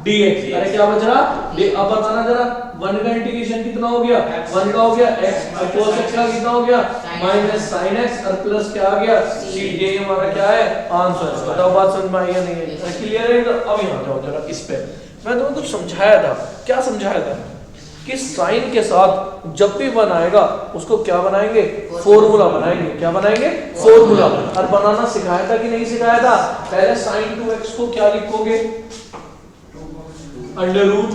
A: dx, अरे क्या बच रहा अब बताना जरा 1 का इंटीग्रेशन कितना हो गया 1 का हो गया x और cos x का कितना हो गया माइनस sin x और प्लस क्या आ गया c, ये हमारा क्या है आंसर। बताओ बात समझ में आई या नहीं है, क्लियर है? अब यहाँ जाओ जरा इस पे, मैं तुम्हें कुछ समझाया था, क्या समझाया था कि साइन के साथ जब भी 1 आएगा उसको क्या बनाएंगे फॉर्मूला बनाएंगे, क्या बनाएंगे फॉर्मूला, और बनाना सिखाया था कि नहीं सिखाया था? पहले sin 2x को क्या लिखोगे अंडर रूट,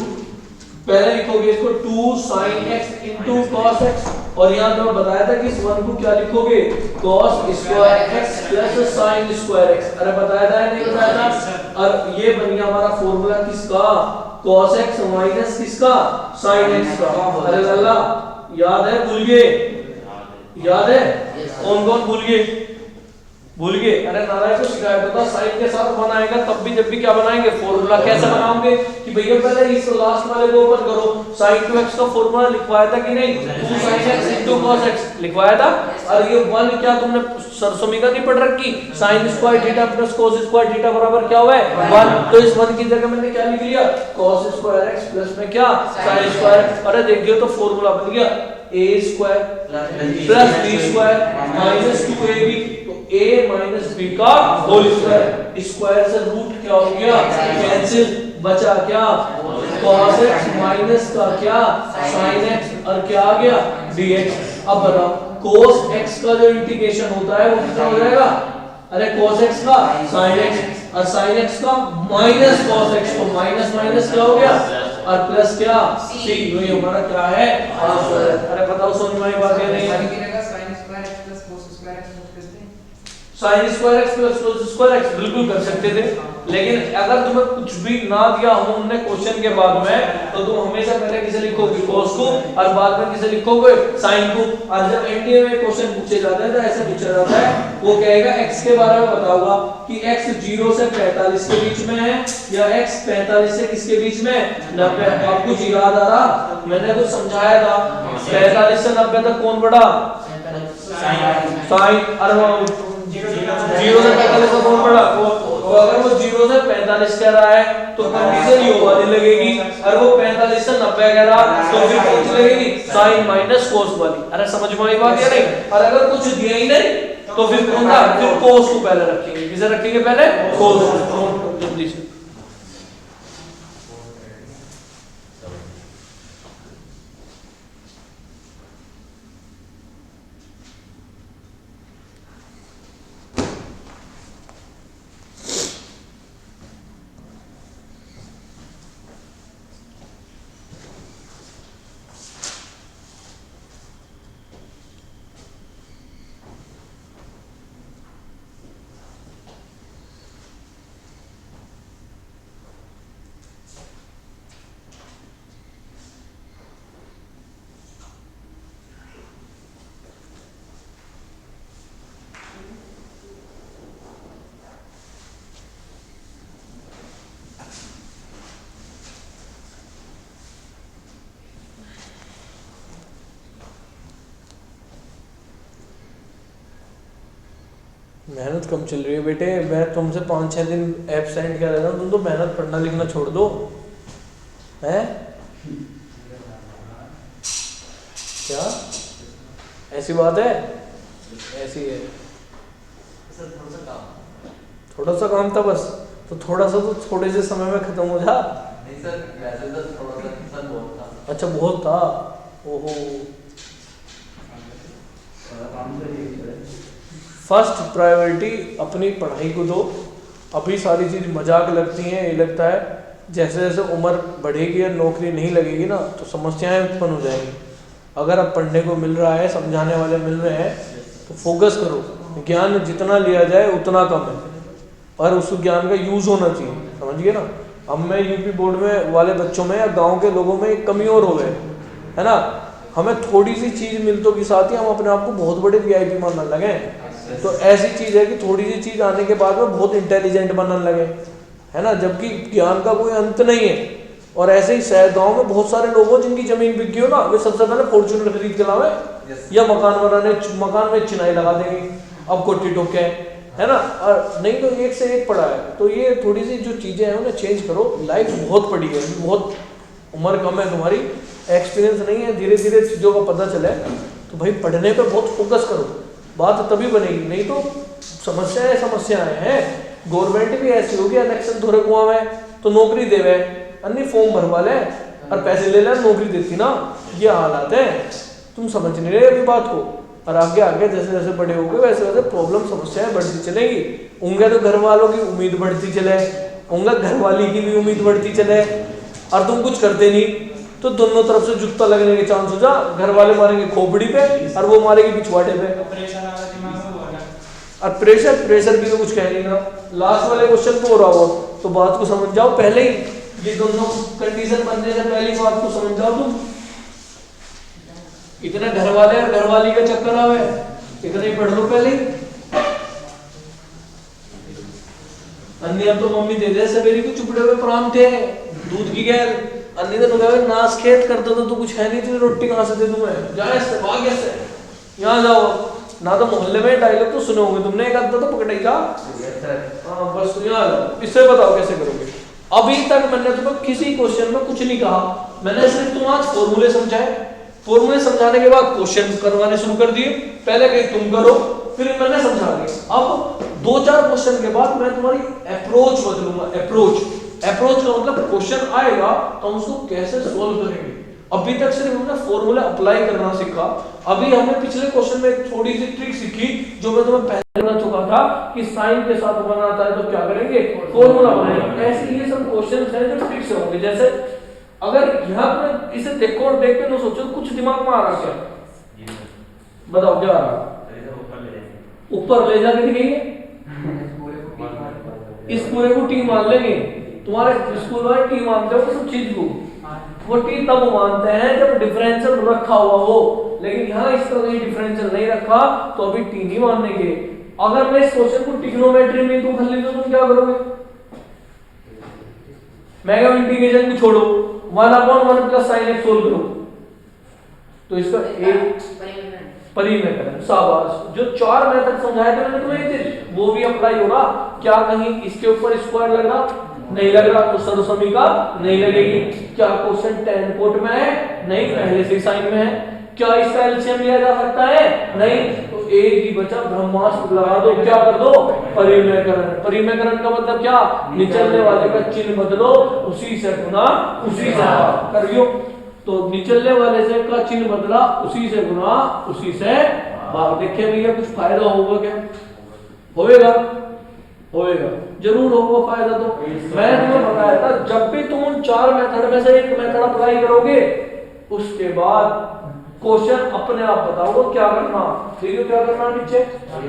A: पहले लिखोगे इसको 2 sin x into cos x, और यहाँ तो बताया था कि इस 1 को क्या लिखोगे cos square x plus sin square x, अरे बताया था नहीं बताया था? और ये बन गया हमारा फॉर्मूला किसका cos x माइनस किसका sin x का, अरे लल्ला याद है भूल गए, याद है कौन कौन भूल गए भूल गए? अरे नारायण को सिखाया था साइन के साथ बनाएगा तब भी जब भी क्या बनाएंगे फॉर्मूला, कैसे बनाओगे कि भैया पहले इस लास्ट वाले को ओपन करो, sin 2x का फॉर्मूला लिखवाया था कि नहीं 2 sin x into cos x लिखवाया था, और ये 1 क्या तुमने सरसोमिका नहीं पढ़ रखी sin square theta plus cos square theta बराबर क्या हुआ है 1, तो इस 1 की जगह मैंने क्या लिख लिया cos स्क्वायर x प्लस में क्या sin स्क्वायर, अरे देखिए तो फॉर्मूला बन गया a square plus b square minus 2ab, a minus b का होल स्क्वायर, स्क्वायर से रूट क्या हो गया कैंसिल, बचा क्या cos x माइनस का क्या sin x और क्या आ गया dx। अब बताओ cos x का जो इंटीग्रेशन होता है वो कितना हो जाएगा, अरे cos x का sin x और sin x का माइनस cos x, तो माइनस माइनस क्या हो गया और प्लस क्या c, ये हमारा क्या है आंसर। अरे बताओ समझ में आई बात या नहीं? sin square x plus cos square x बिल्कुल कर सकते थे, लेकिन अगर तुम्हें कुछ भी ना दिया हो उन्होंने क्वेश्चन के बाद में, तो तुम हमेशा पहले किसे लिखोगे cos को और बाद में किसे लिखोगे sin को। और जब एनडीए में क्वेश्चन पूछे जाते हैं तो ऐसे पूछा जाता है, वो कहेगा x के बारे में बताऊंगा कि x 0 से 45 के बीच में है या x 45 से किसके बीच में 90। अब कुछ याद आ रहा, मैंने कुछ समझाया था 45 से 90 तक कौन बड़ा साइन, और 0 से 45 का कौन बड़ा, तो अगर वो 0 से 45 कह रहा है तो कंडीशन ये वाली लगेगी, और वो 45 से 90 कह रहा तो फिर कौन सी लगेगी साइन माइनस कोस वाली। अरे समझ में आई बात या नहीं? और अगर कुछ दिया ही नहीं तो फिर कौन सा, फिर कोस को पहले रखेंगे, किसे रखेंगे पहले कोस को, जल्दी से। मेहनत कम चल रही है बेटे, मैं तुमसे 5-6 दिन एब्सेंट कर रहा हूँ, तुम तो मेहनत पढ़ना लिखना छोड़ दो हैं क्या? ऐसी बात है? ऐसी है, थोड़ा सा काम था बस, तो थोड़ा सा तो थोड़े से समय में खत्म हो जा।
B: नहीं सर, वैसे तो थोड़ा सा सर बहुत था।
A: अच्छा बहुत था, ओहो। फर्स्ट प्रायोरिटी अपनी पढ़ाई को दो। अभी सारी चीज़ मजाक लगती हैं, ये लगता है जैसे जैसे उम्र बढ़ेगी और नौकरी नहीं लगेगी ना तो समस्याएं उत्पन्न हो जाएंगी। अगर अब पढ़ने को मिल रहा है, समझाने वाले मिल रहे हैं, तो फोकस करो। ज्ञान जितना लिया जाए उतना कम है, और उस ज्ञान का यूज होना चाहिए, समझ गए ना। अब मैं यूपी बोर्ड में वाले बच्चों में या गांव के लोगों में एक कमी और हो गए, है ना। हमें थोड़ी सी चीज मिलतों के साथ ही हम अपने आप को बहुत बड़े वीआईपी मानने लगे। तो ऐसी चीज है कि थोड़ी सी चीज आने के बाद में बहुत इंटेलिजेंट बनने लगे, है ना, जबकि ज्ञान का कोई अंत नहीं है। और ऐसे ही शहर गांव में बहुत सारे लोग हो जिनकी जमीन बिक गई हो ना, वे सबसे पहले फॉर्च्यूनर खरीद के लावे या मकान में चिनाई लगा देंगे, अब कोठी ठोके, है ना। और नहीं तो एक से एक पड़ा है। तो ये थोड़ी सी जो चीजें हैं उन्हें चेंज करो। लाइफ बहुत पड़ी है, बहुत उम्र कम है तुम्हारी, एक्सपीरियंस नहीं है, धीरे धीरे चीजों का पता चले। तो भाई पढ़ने पे बहुत फोकस करो, बात तभी बनेगी, नहीं तो समस्याएं हैं। गवर्नमेंट भी ऐसी होगी, इलेक्शन थोड़े कुआं में तो नौकरी देवे, अन्य फॉर्म भरवा ले और पैसे ले ले, नौकरी देती ना। ये हालात है, तुम समझ नहीं रहे अभी बात को। और आगे आगे जैसे जैसे बड़े होंगे वैसे वैसे प्रॉब्लम समस्याएं बढ़ती चलेगी। उनके तो घर वालों की उम्मीद बढ़ती चले, उनका घर वाली की भी उम्मीद बढ़ती चले, और तुम कुछ करते नहीं तो दोनों तरफ से जूता लगने के चांस हो जा। घर वाले मारेंगे खोपड़ी पे और वो मारेगी पिछवाड़े पे। और प्रेशर भी तो कुछ कह नहीं ना। लास्ट वाले क्वेश्चन को हो रहा हो तो बात को समझ जाओ पहले ही, ये दोनों कंडीशन बनने से पहली बात को समझ जाओ तुम। इतने घर वाले और घरवाली का चक्कर आवे, इतना ही पढ़ लो पहले ही। अन्य अब तो मम्मी दे दे सवेरी को चुपड़े हुए प्राण थे दूध की गैल, अन्य दिन कहे नाश खेत कर दो तो कुछ है नहीं, तुझे रोटी कहां से दे दूं मैं, जाए से भाग से यहाँ जाओ ना। तो मोहल्ले में डायलॉग तो सुने होंगे तुमने, एक आधा तो पकड़े जा। हाँ बस यहाँ इससे बताओ कैसे करोगे। अभी तक मैंने तुम्हें किसी क्वेश्चन में कुछ नहीं कहा, मैंने सिर्फ तुम आज फॉर्मूले समझाए। फॉर्मूले समझाने के बाद क्वेश्चन करवाने शुरू कर दिए। पहले कहीं तुम करो, फिर मैंने समझा दिया। अब 2-4 क्वेश्चन के बाद मैं तुम्हारी अप्रोच बदलूंगा। अप्रोच का मतलब क्वेश्चन आएगा तो हम उसको कैसे सोल्व करेंगे। अभी तक सिर्फ हमने फॉर्मूला अप्लाई करना सीखा। अभी हमने पिछले क्वेश्चन में एक थोड़ी सी ट्रिक सीखी जो मैं तुम्हें पहले बता चुका था कि साइन के साथ बनाता है तो क्या करेंगे, फॉर्मूला बनाएंगे। ऐसे ये सब क्वेश्चंस हैं जो ट्रिक से होंगे। जैसे अगर यहाँ पे इसे देखो और देख के ना सोचो कुछ दिमाग में आ रहा क्या, बताओ क्या आ रहा। ऊपर ले जाके दिखेंगे, इस पूरे को टी मान लेंगे। तुम्हारे स्कूल वाले टी मानते हो सब चीज को, वो टी तब मानते हैं जब डिफरेंशियल रखा हुआ हो, लेकिन यहाँ इस तरह से डिफरेंशियल नहीं रखा तो अभी टी नहीं मानेंगे। अगर मैं इस क्वेश्चन को ट्रिग्नोमेट्री में तुम कर ली तो तुम क्या करोगे, मैगम इंटीग्रेशन को छोड़ो, 1/1 प्लस sin x सोल्व करो तो इसका एक परिमेय। शाबाश, जो 4 मेथड समझाए थे मैंने तुम्हें वो भी अप्लाई हो रहा क्या। कहीं इसके ऊपर स्क्वायर लग रहा नहीं लग रहा तो सर्वसमीका नहीं लगेगी। क्या क्वेश्चन tan कोट में है, नहीं पहले से साइन में है। क्या इसका एलसीएम लिया जा सकता है, नहीं, तो एक ही बचा ब्रह्मास्त्र लगा दो, क्या कर दो, परिमेयकरण। परिमेयकरण का मतलब क्या, निचलने वाले का चिन्ह बदलो, उसी से गुना उसी से भाग करियो। तो निचलने वाले से का चिन्ह बदला, उसी से गुना उसी से भाग। देखिए भैया कुछ फायदा होगा क्या, होएगा जरूर होगा फायदा। तो मैं तुम्हें बताया था जब भी तुम उन 4 मेथड में से एक मेथड अप्लाई करोगे उसके बाद क्वेश्चन अपने आप बताओ क्या करना। देखिए क्या करना, नीचे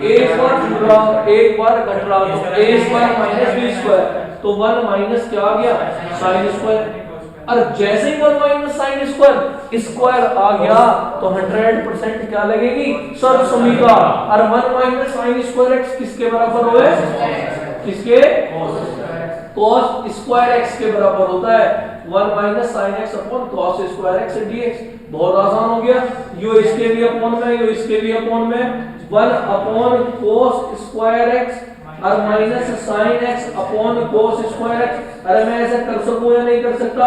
A: एक बार जुड़ रहा एक बार घट रहा तो a square minus b square, तो 1 माइनस क्या आ गया sin स्क्वायर। और जैसे ही 1 माइनस sin स्क्वायर आ गया तो 100% क्या लगेगी, सर्वसमीका। और 1 माइनस sin स्क्वायर x किसके बराबर होए, किसके, cos स्क्वायर x के बराबर होता है 1 minus sin x upon cos square x dx। बहुत आसान हो गया, यो इसके भी अपॉन में, यो इसके भी अपॉन में, 1 अपॉन cos स्क्वायर x और minus sin x upon cos square x। अरे मैं ऐसा कर सकूं या नहीं कर सकता,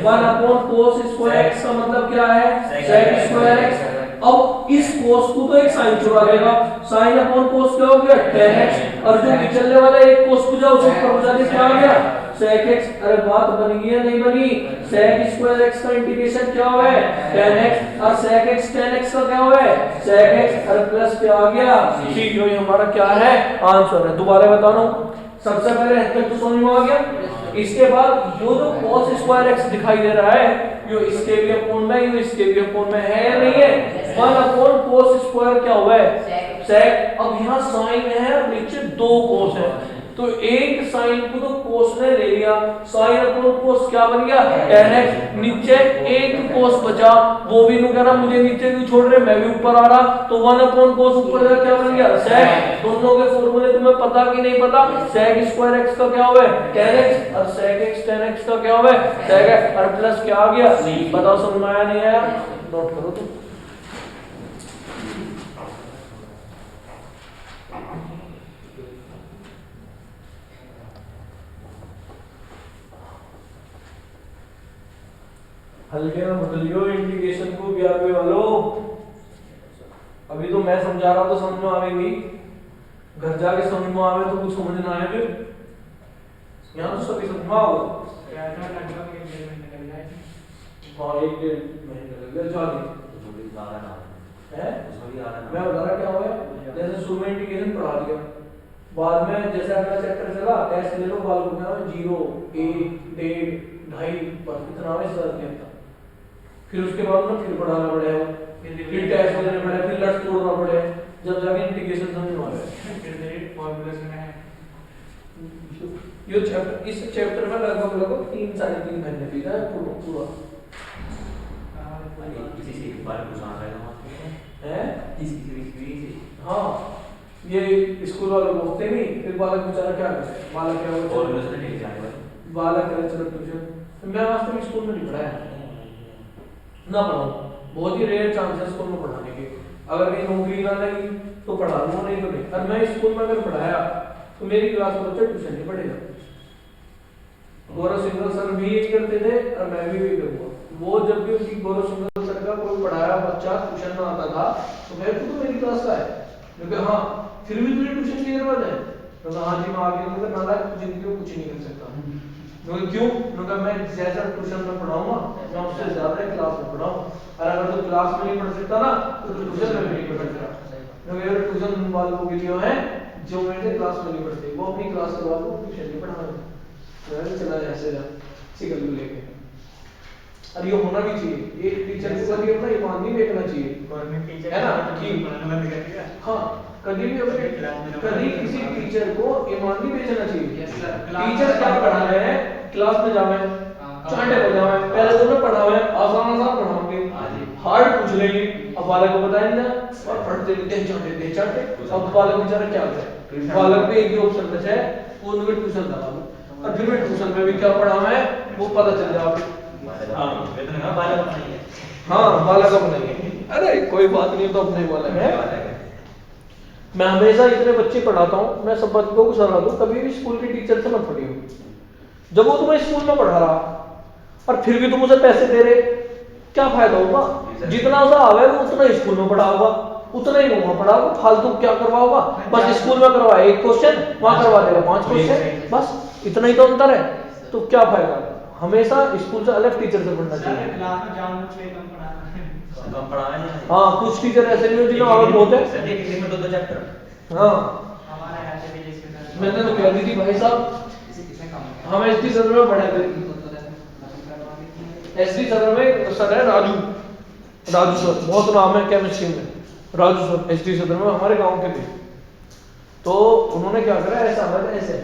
A: 1 अपॉन cos स्क्वायर x का मतलब क्या है, sec स्क्वायर x। अब इस cos को तो एक sin चुरा लेगा, sin अपॉन cos क्या हो गया tan x, और जो निचलने वाला एक cos पूजा उसको ऊपर बचा के क्या आ गया sec x। अरे बात बन गई है नहीं बनी, sec स्क्वायर x का इंटीग्रेशन क्या हुआ है tan x, और sec x tan x का क्या हुआ है sec x, और प्लस क्या आ गया c, जो ये हमारा क्या है आंसर है। दोबारा बता रहा हूं, सबसे पहले तक तो समझ में आ गया। इसके बाद यो जो cos स्क्वायर x दिखाई दे रहा है यो इसके भी अपोन में यो इसके भी अपोन में है या नहीं है? 1 अपॉन cos स्क्वायर क्या हुआ है? sec। अब यहाँ sin है और नीचे 2 cos है तो एक साइन को तो cos ने ले लिया, sin अपॉन cos क्या बन गया? tan x। नीचे एक cos बचा वो भी नु कहना मुझे नीचे क्यों छोड़ रहे, मैं भी ऊपर आ रहा तो 1 अपॉन cos ऊपर जा क्या बन गया? sec। दोनों के फॉर्मूले तुम्हें पता कि नहीं पता? sec स्क्वायर x का क्या हुआ है? tan x और sec x tan x का क्या हुआ है? sec x और प्लस क्या आ गया? बताओ समझ में आया नहीं आया? नोट करो तुम। हल्के में बदलियो इंटीग्रेशन को भी आगे वालों। अभी तो मैं समझा रहा तो समझ में आवेगी, घर जाके समझ में आवे तो कुछ समझ ना आए फिर यहाँ तो सभी समझ में आओ।
D: लगभग 1 डेढ़ महीने लग जाए।
A: हाँ 1 डेढ़ महीने लग गए चाली है। मैं बता रहा क्या हुआ, जैसे शुरू में इंटीग्रेशन पढ़ा दिया, बाद में जैसे अगला चैप्टर चला टेस्ट ले लो, बाल को क्या 0 1 1.5 2.5 पर इतना में सर दिया था। फिर उसके बाद में फिर पढ़ाना पड़ेगा, फिर टेस्ट देने पड़े, फिर लट तोड़ना पड़े, जब जाके इंटीग्रेशन समझ में आए।
D: फिर फॉर्मूलास में है
A: ये चैप्टर, इस चैप्टर में लगभग 3 साढ़े 3 महीने बीता है पूरा है। हाँ ये स्कूल वाले बोलते नहीं, फिर बालक बेचारा क्या करे, बालक क्या हो बालक करे चलो ट्यूशन। मैं वास्तव में स्कूल में नहीं पढ़ाया ना पढ़ाऊं, बहुत ही रेयर चांस है स्कूल में पढ़ाने के। अगर कहीं नौकरी ना लगी तो पढ़ा लूंगा, नहीं तो नहीं। और मैं स्कूल में अगर पढ़ाया तो मेरी क्लास में बच्चा ट्यूशन नहीं पढ़ेगा। गौरव सिंगल सर भी यही करते थे और मैं भी यही करूंगा। वो जब भी उनकी गौरव सिंगल सर का कोई पढ़ाया बच्चा ट्यूशन में आता था तो मैं तो मेरी क्लास का है, क्योंकि हाँ फिर भी तुझे ट्यूशन की जरूरत है। तो हाँ जी मैं आगे तो नालायक जिंदगी में कुछ नहीं कर सकता। क्यों? क्योंकि मैं जैसा ट्यूशन में पढ़ाऊंगा मैं उससे ज्यादा क्लास में पढ़ाऊंगा, और अगर तो क्लास में नहीं पढ़ सकता ना तो ट्यूशन में भी नहीं पढ़ सकता। क्योंकि ट्यूशन वालों के लिए है जो मेरे क्लास में नहीं पढ़ते, वो अपनी क्लास के बाद ट्यूशन में पढ़ाएंगे। तो चला ऐसे जा सिकल को लेके, और ये होना भी चाहिए। एक टीचर को कभी अपना ईमान नहीं बेचना चाहिए,
D: गवर्नमेंट टीचर
A: है ना कि
D: बंद कर दिया।
A: हाँ कभी भी कभी किसी टीचर को ईमान नहीं बेचना चाहिए। टीचर क्या पढ़ा रहे हैं क्लास में जावे चांटे बजावे, पहले तो ना पढ़ावे आसान पढ़ाओगे, हार्ड पूछ लेंगे, अब बालक को बताया नहीं ना और पढ़ते दे चांटे। अब बालक बेचारा क्या करे, बालक पे एक ही ऑप्शन बचा है वो उनको ट्यूशन लगा दो, और फिर मैं ट्यूशन में भी क्या पढ़ावे वो पता चल जाए। हाँ बालक अपना ही है, अरे कोई बात नहीं तो अपने बालक है। मैं हमेशा इतने बच्चे पढ़ाता हूँ, मैं सब बच्चों को सलाह दूं कभी भी स्कूल के टीचर से मत पढ़ियो। जब वो तुम्हें स्कूल में पढ़ा रहा और फिर भी तुम उसे पैसे दे रहे, क्या फायदा होगा? जितना उसे आवे वो उतना ही स्कूल में पढ़ाओगा, उतना ही वहां पढ़ाओगा, फालतू क्या करवाओगा? बस स्कूल में करवाए 1 क्वेश्चन, वहां करवा देगा 5 क्वेश्चन, बस इतना ही तो अंतर है। तो क्या फायदा? हमेशा स्कूल से अलग टीचर से पढ़ना चाहिए।
D: क्लास में जानबूझ के कम पढ़ाना।
A: हाँ कुछ टीचर ऐसे नहीं जिन्हें और बहुत है। हाँ
D: हमारा ऐसे भी जिसके
A: मैंने तो कह दी थी भाई साहब हम एसडी सदर में पढ़े थे। एसडी सदर में सर है राजू सर, बहुत नाम है केमिस्ट्री में, राजू सर एसडी सदर में हमारे गांव के थे। तो उन्होंने क्या करा ऐसा हमारे ऐसे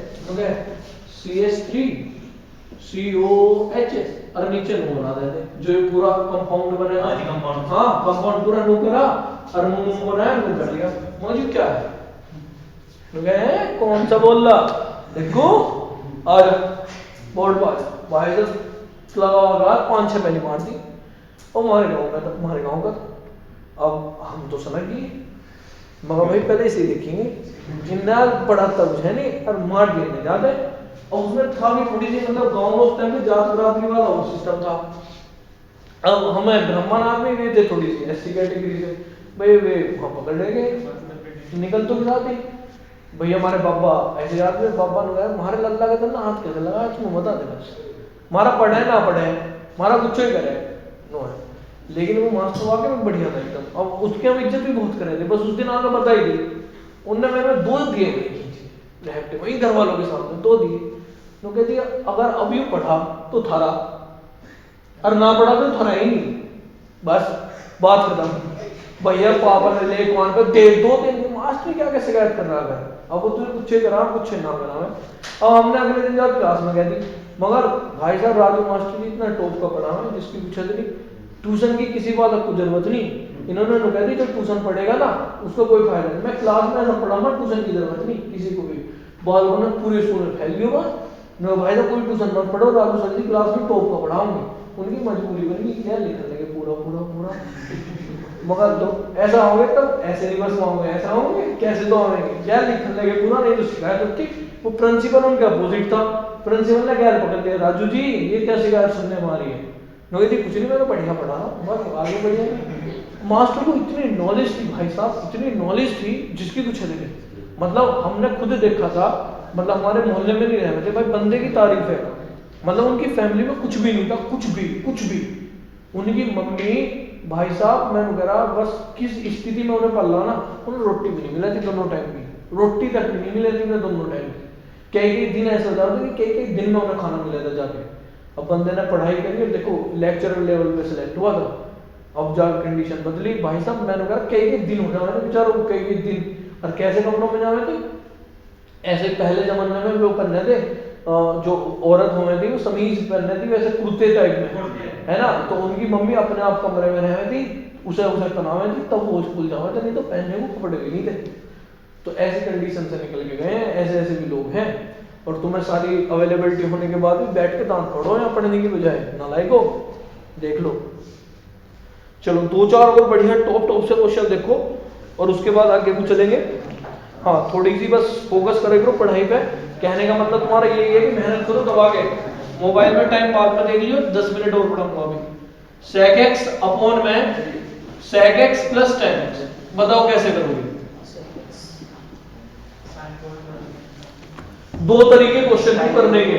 A: CH3 COH और नीचे नो बना देते जो ये पूरा कंपाउंड बनेगा। हाँ कंपाउंड पूरा नो करा और नो बनाया, नो कर दिया। मौजूद क्या है गए कौन सा बोल रहा देखो आज बोर्ड पर भाई साहब लगा 5-6 पहली मार दी और हमारे गांव का। अब हम तो समझ गए मगर भाई पहले इसे देखेंगे जिन्ना बड़ा तब है नहीं और मार दिए ज्यादा। और उसमें था भी थोड़ी सी मतलब गांव में उस टाइम पे जात बरादरी वाला वो सिस्टम था। अब हमें ब्राह्मण आदमी भी थे थोड़ी सी SC कैटेगरी से, भाई वे वहां पकड़ ले गए निकल तो गिरा दी। भाई हमारे बाबा ऐसे याद में बाबा ने कहा हमारे लल्ला के तो ना हाथ कैसे लगा तुम बता दे, बस मारा पढ़े ना पढ़े मारा कुछ ही करे नो है, लेकिन वो मास्टर वाकई में बढ़िया था एकदम। अब उसकी हम इज्जत भी बहुत करे थे, बस उस दिन आकर बताई दी उनने मैंने 2 दिए लेफ्ट वही घर वालों के सामने 2 दिए। तो कहती है अगर अब यूं पढ़ा तो थारा, और ना पढ़ा तो थारा ही नहीं, बस बात खत्म। भैया पापा ने ले कौन पे दे 2-3 दिन मास्टर क्या क्या शिकायत कर रहा है, अब वो तुझे कुछ करा कुछ ना करा है। अब हमने अगले दिन जब क्लास में कह दी, मगर भाई साहब राजू मास्टर जी इतना टॉप का पढ़ा है जिसकी पूछा नहीं, ट्यूशन की किसी बात को जरूरत नहीं, इन्होंने तो कह दी जब ट्यूशन पढ़ेगा ना उसको कोई फायदा नहीं, मैं क्लास में ऐसा पढ़ाऊंगा ट्यूशन की जरूरत नहीं किसी को भी। बाल ने पूरे स्कूल में फैल गया बात, नो भाई साहब कोई ट्यूशन मत पढ़ो, राजू सर जी क्लास में टॉप का पढ़ाऊंगी। उनकी मजबूरी बन गई, क्या लिखने लगे पूरा मगर तो ऐसा होंगे तब ऐसे नहीं बस होंगे, ऐसा होंगे कैसे तो होंगे, क्या लिखने लगे पूरा, नहीं तो शिकायत होती। वो प्रिंसिपल उनका अपोजिट था, प्रिंसिपल ने क्या पकड़ लिया, राजू जी ये क्या शिकायत सुनने हमारी है, नोई थी कुछ नहीं, मैं तो बढ़िया पढ़ा रहा हूँ बस आगे बढ़िया। मास्टर को इतनी नॉलेज थी भाई साहब, इतनी नॉलेज थी जिसकी कुछ नहीं, मतलब हमने खुद देखा था, मतलब हमारे मोहल्ले में नहीं रहते भाई, बंदे की तारीफ है, मतलब उनकी फैमिली में कुछ भी नहीं था, कुछ भी। उनकी मम्मी भाई साहब मैं कह रहा बस किस स्थिति में उन्हें पल रहा ना, उन्हें रोटी भी नहीं मिला थी दोनों टाइम की, रोटी तक भी नहीं मिली थी उन्हें दोनों टाइम की। कई दिन ऐसा होता था कि कई दिन में उन्हें खाना मिला था जाके। अब बंदे ने पढ़ाई करी और देखो लेक्चरर लेवल पे सिलेक्ट हुआ था, अब जाकर कंडीशन बदली भाई साहब, मैंने कहा कई दिन हो जाए बेचारों कई दिन, और कैसे कपड़ों में जावे थे, ऐसे पहले जमाने में वो पहनने थे जो औरत होने थी वो समीज पहनने थी वैसे कुर्ते टाइप में, है ना, तो उनकी मम्मी अपने आप कमरे में रहे थी, उसे पहनावे थी तब वो स्कूल जावे थे, नहीं तो पहनने को कपड़े भी नहीं थे। तो ऐसी कंडीशन से निकल के गए हैं, ऐसे भी लोग हैं। और तुम्हें सारी अवेलेबिलिटी होने के बाद भी बैठ के दांत पढ़ो या पढ़ने की बजाय, नालायको देख लो। चलो 2-4 और बढ़िया टॉप से क्वेश्चन देखो और उसके बाद आगे को चलेंगे। हाँ थोड़ी सी बस फोकस करे करो पढ़ाई पे, कहने का मतलब तुम्हारा यही है कि मेहनत करो दबा के, मोबाइल में टाइम बाद में देख लियो, 10 मिनट और पढ़ाऊंगा अभी। sec x अपॉन में sec x plus tan x, बताओ कैसे करोगे? 2 तरीके क्वेश्चन को करने के,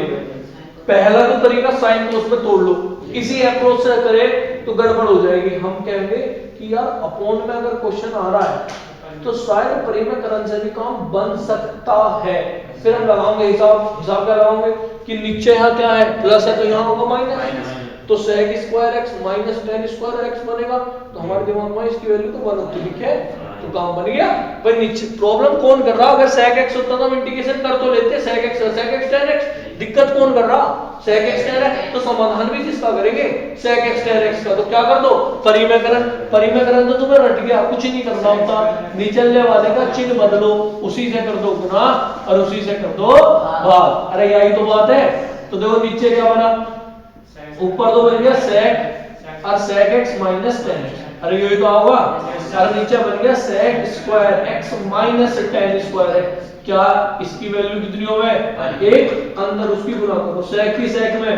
A: पहला तो तरीका साइन कोस में तोड़ लो, इसी अप्रोच से करे तो गड़बड़ हो जाएगी। हम कहेंगे कि यार अपॉन में अगर क्वेश्चन आ रहा है तो शायद परिमेयकरण से भी काम बन सकता है, फिर हम लगाओगे हिसाब क्या लगाओगे कि नीचे यहाँ क्या है प्लस है तो यहाँ होगा माइनस, तो sec square x minus tan square x बनेगा, तो हमारे दिमाग में इसकी वैल्यू तो 1 होती लिखे, तो काम बन गया भाई। नीचे प्रॉब्लम कौन कर रहा, अगर sec x होता तो हम इंटीग्रेशन कर तो लेते, sec x tan x, दिक्कत कौन कर रहा sec x tan x, तो समाधान भी किसका करेंगे sec x tan x का, तो क्या कर दो परिमेयकरण तो तुम्हें रट गया, कुछ नहीं करना होता, नीचले वाले का चिन्ह बदलो, उसी से कर दो गुना और उसी से कर दो भाग, अरे यही तो बात है। तो देखो नीचे क्या बना, ऊपर तो बन गया sec और sec x minus tan x, अरे यही तो होगा, और नीचे बन गया sec square x minus tan square x, क्या इसकी वैल्यू कितनी हो गए 1, अंदर उसकी गुना करो, sec की sec में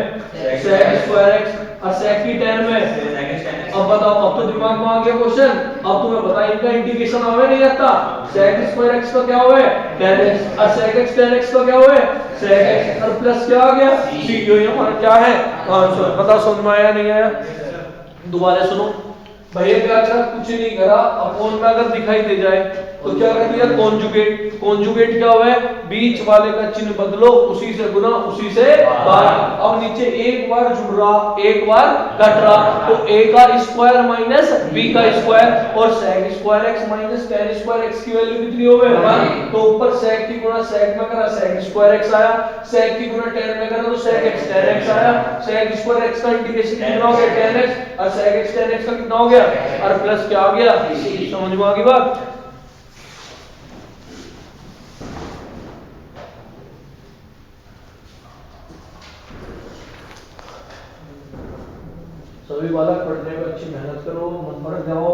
A: sec स्क्वायर x और sec की tan में, अब बताओ अब तो दिमाग में आ गया क्वेश्चन, अब तुम्हें पता है इनका इंटीग्रेशन आवे नहीं आता, sec स्क्वायर x का क्या हुआ है tan x और sec x tan x का क्या हुआ है sec x और प्लस क्या आ गया c, ये हमारा क्या है आंसर। पता समझ में आया नहीं आया, दोबारा सुनो भैया क्या करा, कुछ नहीं करा, अपॉन में अगर दिखाई दे जाए तो क्या कर दिया कॉन्जुगेट क्या हुआ है, बीच वाले का चिन्ह बदलो, उसी से गुना उसी से भाग। अब नीचे एक बार जुड़ रहा एक बार घट रहा, तो a का स्क्वायर माइनस b का स्क्वायर, और sec square x minus tan square x की वैल्यू कितनी हो गई 1, तो ऊपर sec की गुना sec में करा sec स्क्वायर x आया, sec की गुना tan में करा तो sec x tan x आया, sec स्क्वायर x का इंटीग्रेशन कितना हो गया tan x और sec x tan x का कितना हो गया और प्लस क्या आ गया, समझ में आ गई बात। सभी बालक पढ़ने में अच्छी मेहनत करो, मन भर जाओ,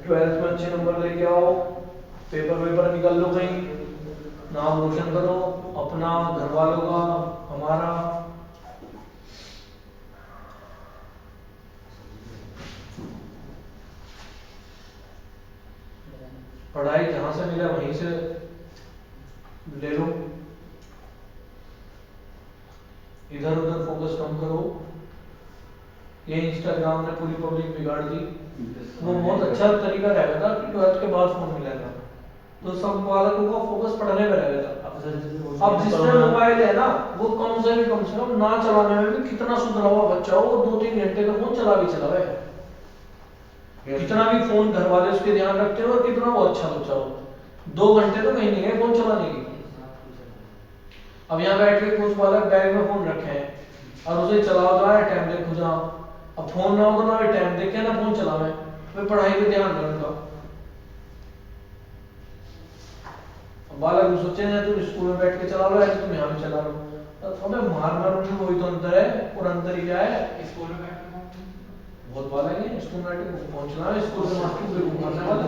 A: 12th में अच्छे नंबर लेके आओ, पेपर निकाल लो, कहीं नाम रोशन करो अपना, घर वालों का, हमारा। पढ़ाई जहां से मिला वहीं से ले लो, इधर उधर फोकस कम करो। ये इंस्टाग्राम ने पूरी पब्लिक बिगाड़ दी, वो बहुत अच्छा तरीका रहेगा था कि 12th के बाद फोन मिलेगा, तो सब बालकों का फोकस पढ़ने में रहेगा। अब जिसमें मोबाइल है ना वो कम से कम ना चलाने में भी कितना सुधरा हुआ बच्चा हो, वो 2-3 घंटे तो फोन चलावे। कितना भी फोन घर वाले उसके ध्यान रखते हो और कितना वो अच्छा बच्चा हो, 2 घंटे तो कहीं नहीं है फोन चलाने की। अब यहाँ बैठ के कुछ बालक बैग में फोन रखे हैं और उसे चलाओ तो टाइम देखो जहाँ, अब फोन ना हो तो ना टाइम देखे ना फोन चलावे, फिर पढ़ाई पे ध्यान रहे उनका। बालक सोचे ना तुम स्कूल में बैठ के चला लो, ऐसे तुम यहाँ भी चला लो, अबे मार उनमें वही तो अंतर है। और अंतर ही क्या है,
D: स्कूल में बैठना
A: बहुत बालक है स्कूल में बैठ के पहुंचना है, स्कूल से मास्टर को मारने वाला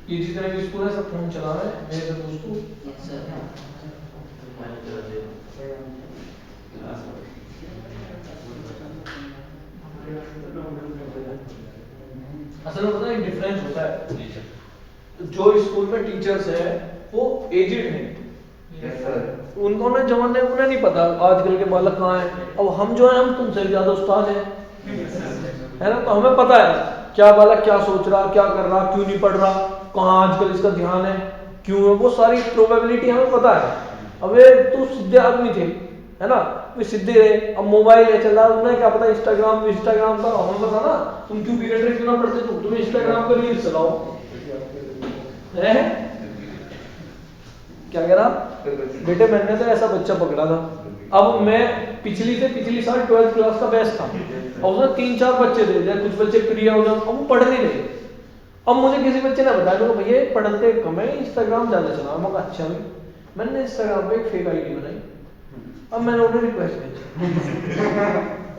A: ये जितने भी स्कूल है सब फोन चला रहे हैं मेरे दोस्तों। असल में पता है डिफरेंस होता है, जो स्कूल में टीचर्स है वो एजेड हैं, उन्होंने जमाने उन्हें नहीं पता आजकल के बालक कहाँ हैं। अब हम जो है हम तुमसे ज्यादा उस्ताद हैं, है ना, तो हमें पता है क्या बालक क्या सोच रहा, क्या कर रहा, क्यों नहीं पढ़ रहा, कहाँ आजकल इसका ध्यान है, क्यों है, वो सारी प्रोबेबिलिटी हमें पता है। अब ये तो सीधे आदमी थे, है ना, वे सीधे रहे। अब मोबाइल है चला, उन्हें क्या पता इंस्टाग्राम था, हमें पता ना तुम क्यों बिगड़ रहे, क्यों ना पढ़ते, तुम इंस्टाग्राम पर रील्स चलाओ है। क्या कह रहा बेटे, मैंने तो ऐसा बच्चा पकड़ा था, अब मैं पिछली साल 12th क्लास का बैच था, और उसमें 3-4 बच्चे थे, जैसे कुछ बच्चे प्रिया हो जाओ, अब वो पढ़ नहीं रहे। अब मुझे किसी बच्चे ने बताया कि भैया पढ़ते कम है, इंस्टाग्राम ज्यादा चला। मैं कहा अच्छा भाई, मैंने इंस्टाग्राम पे एक फेक आईडी बनाई, अब मैंने उन्हें रिक्वेस्ट भेजी,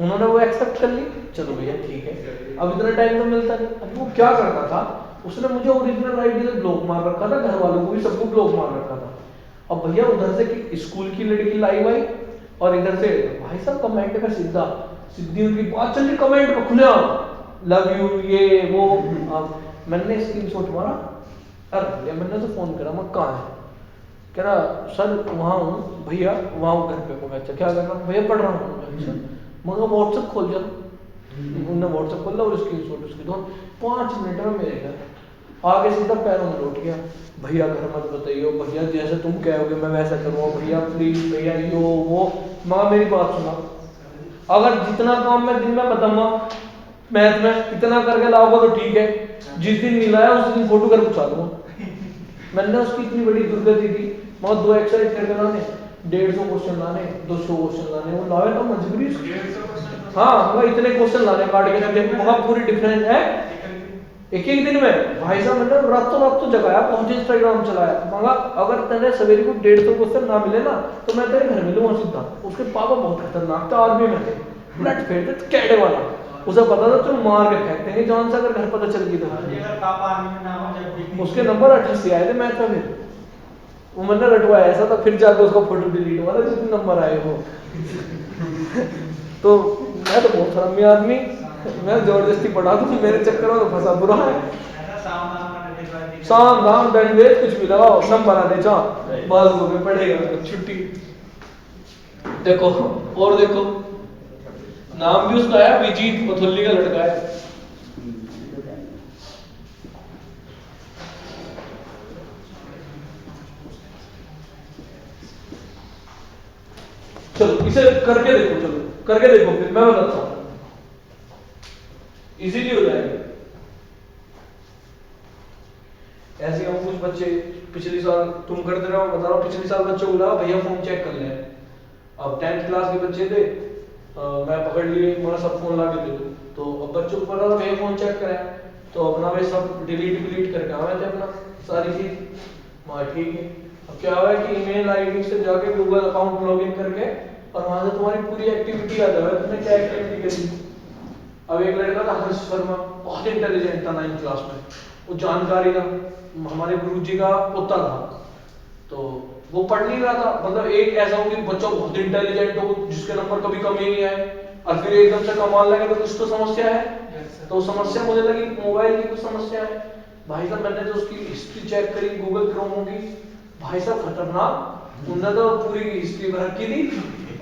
A: उन्होंने वो एक्सेप्ट कर ली, चलो भैया ठीक है। अब इतना टाइम तो मिलता नहीं। अब वो क्या करता था, उसने मुझे ओरिजिनल आईडी से ब्लॉक मार रखा था, घर वालों को भी सबको ब्लॉक मार रखा था। अब भैया उधर से स्कूल की लड़की लाइव आई और इधर से भाई साहब कमेंट पे सीधी उनकी बात चल रही, कमेंट पे खुले लव यू ये वो। मैंने स्क्रीनशॉट मारा, अरे भैया मैंने तो फोन करा, मैं कहाँ है, कह रहा सर वहाँ हूँ भैया, वहाँ घर पे हूँ। अच्छा क्या कर रहा हूँ भैया, पढ़ रहा हूँ। अच्छा मगर व्हाट्सएप खोल जा, उन्होंने व्हाट्सएप खोला और स्क्रीनशॉट उसकी दो, 5 मिनट में मेरे घर आगे सीधा पैरों में लौट गया। भैया घर मत बताइए भैया, जैसे तुम कहोगे मैं वैसा करूँगा भैया, प्लीज भैया यो वो। माँ मेरी बात सुना, अगर जितना काम मैं दिन में बताऊंगा मैथ में इतना करके लाओगे तो ठीक है, जिस दिन नहीं लाया उस दिन फोटो कर पूछा दूंगा। मैंने उसकी इतनी बड़ी दुर्गति थी, मगर 2 एक्सरसाइज करके लाने, 150 क्वेश्चन लाने, 200 क्वेश्चन लाने, वो लावे तो मजबूरी। हाँ मगर इतने क्वेश्चन लाने काट के, मगर पूरी डिफरेंस है एक दिन में। भाई साहब मैंने रातों रात तो जगाया, पहुंच इंस्टाग्राम चलाया, मगर अगर तेरे सवेरे को 150 क्वेश्चन ना मिले ना तो मैं तेरे घर मिलूंगा सीधा। उसके पापा बहुत खतरनाक था, आर्मी में थे, ब्लड फेंकते थे कैडे वाला, उसे पता था तुम मार के फेंक देंगे जान से अगर घर पता चल गई तो। उसके नंबर 88 आए थे मैथ में, फिर वो मैंने रटवाया ऐसा था, फिर जाकर उसका फोटो डिलीट हुआ था जितने नंबर आए वो। तो मैं तो बहुत हरामी आदमी, मैं जबरदस्ती पढ़ा दूं, मेरे चक्कर में तो फंसा बुरा है। शाम दाम दंड वेद कुछ भी लगाओ, नंबर आने जा बस हो गए, पढ़ेगा छुट्टी। देखो और देखो, नाम भी उसका है विजीत, पथुल्ली का लड़का है। चलो इसे करके देखो, चलो करके देखो, फिर मैं बताता हूं, इजीली हो जाएगा। ऐसे हम कुछ बच्चे पिछले साल तुम करते रहो, बता रहा हूं, पिछले साल बच्चों को बोला भैया फोन चेक कर ले। अब 10th क्लास के बच्चे थे, मैं पकड़ लिए, मेरा सब फोन ला के दे दो। तो अब बच्चों को पता था भैया फोन चेक करें, तो अपना वे सब डिलीट करके आए थे अपना सारी चीज। हाँ ठीक है। अब क्या हुआ कि ईमेल आईडी से जाके गूगल अकाउंट लॉगिन करके और वहां से तुम्हारी पूरी एक्टिविटी आ जाए, तुमने क्या एक्टिविटी करी। अब एक लड़का था हर्ष शर्मा, बहुत इंटेलिजेंट था 9th क्लास में, वो जानकारी था, हमारे गुरुजी का पोता था। तो वो पढ़ नहीं रहा था, मतलब एक ऐसा हो कि बच्चा बहुत इंटेलिजेंट हो जिसके नंबर कभी कम ही नहीं आए, और फिर एकदम से कमाल लगे तो कुछ तो समस्या है। तो समस्या मुझे लगी मोबाइल की कुछ समस्या है। भाई साहब मैंने तो उसकी हिस्ट्री चेक करी गूगल क्रोम की, भाई साहब खतरनाक, उन्होंने तो पूरी हिस्ट्री भर की थी।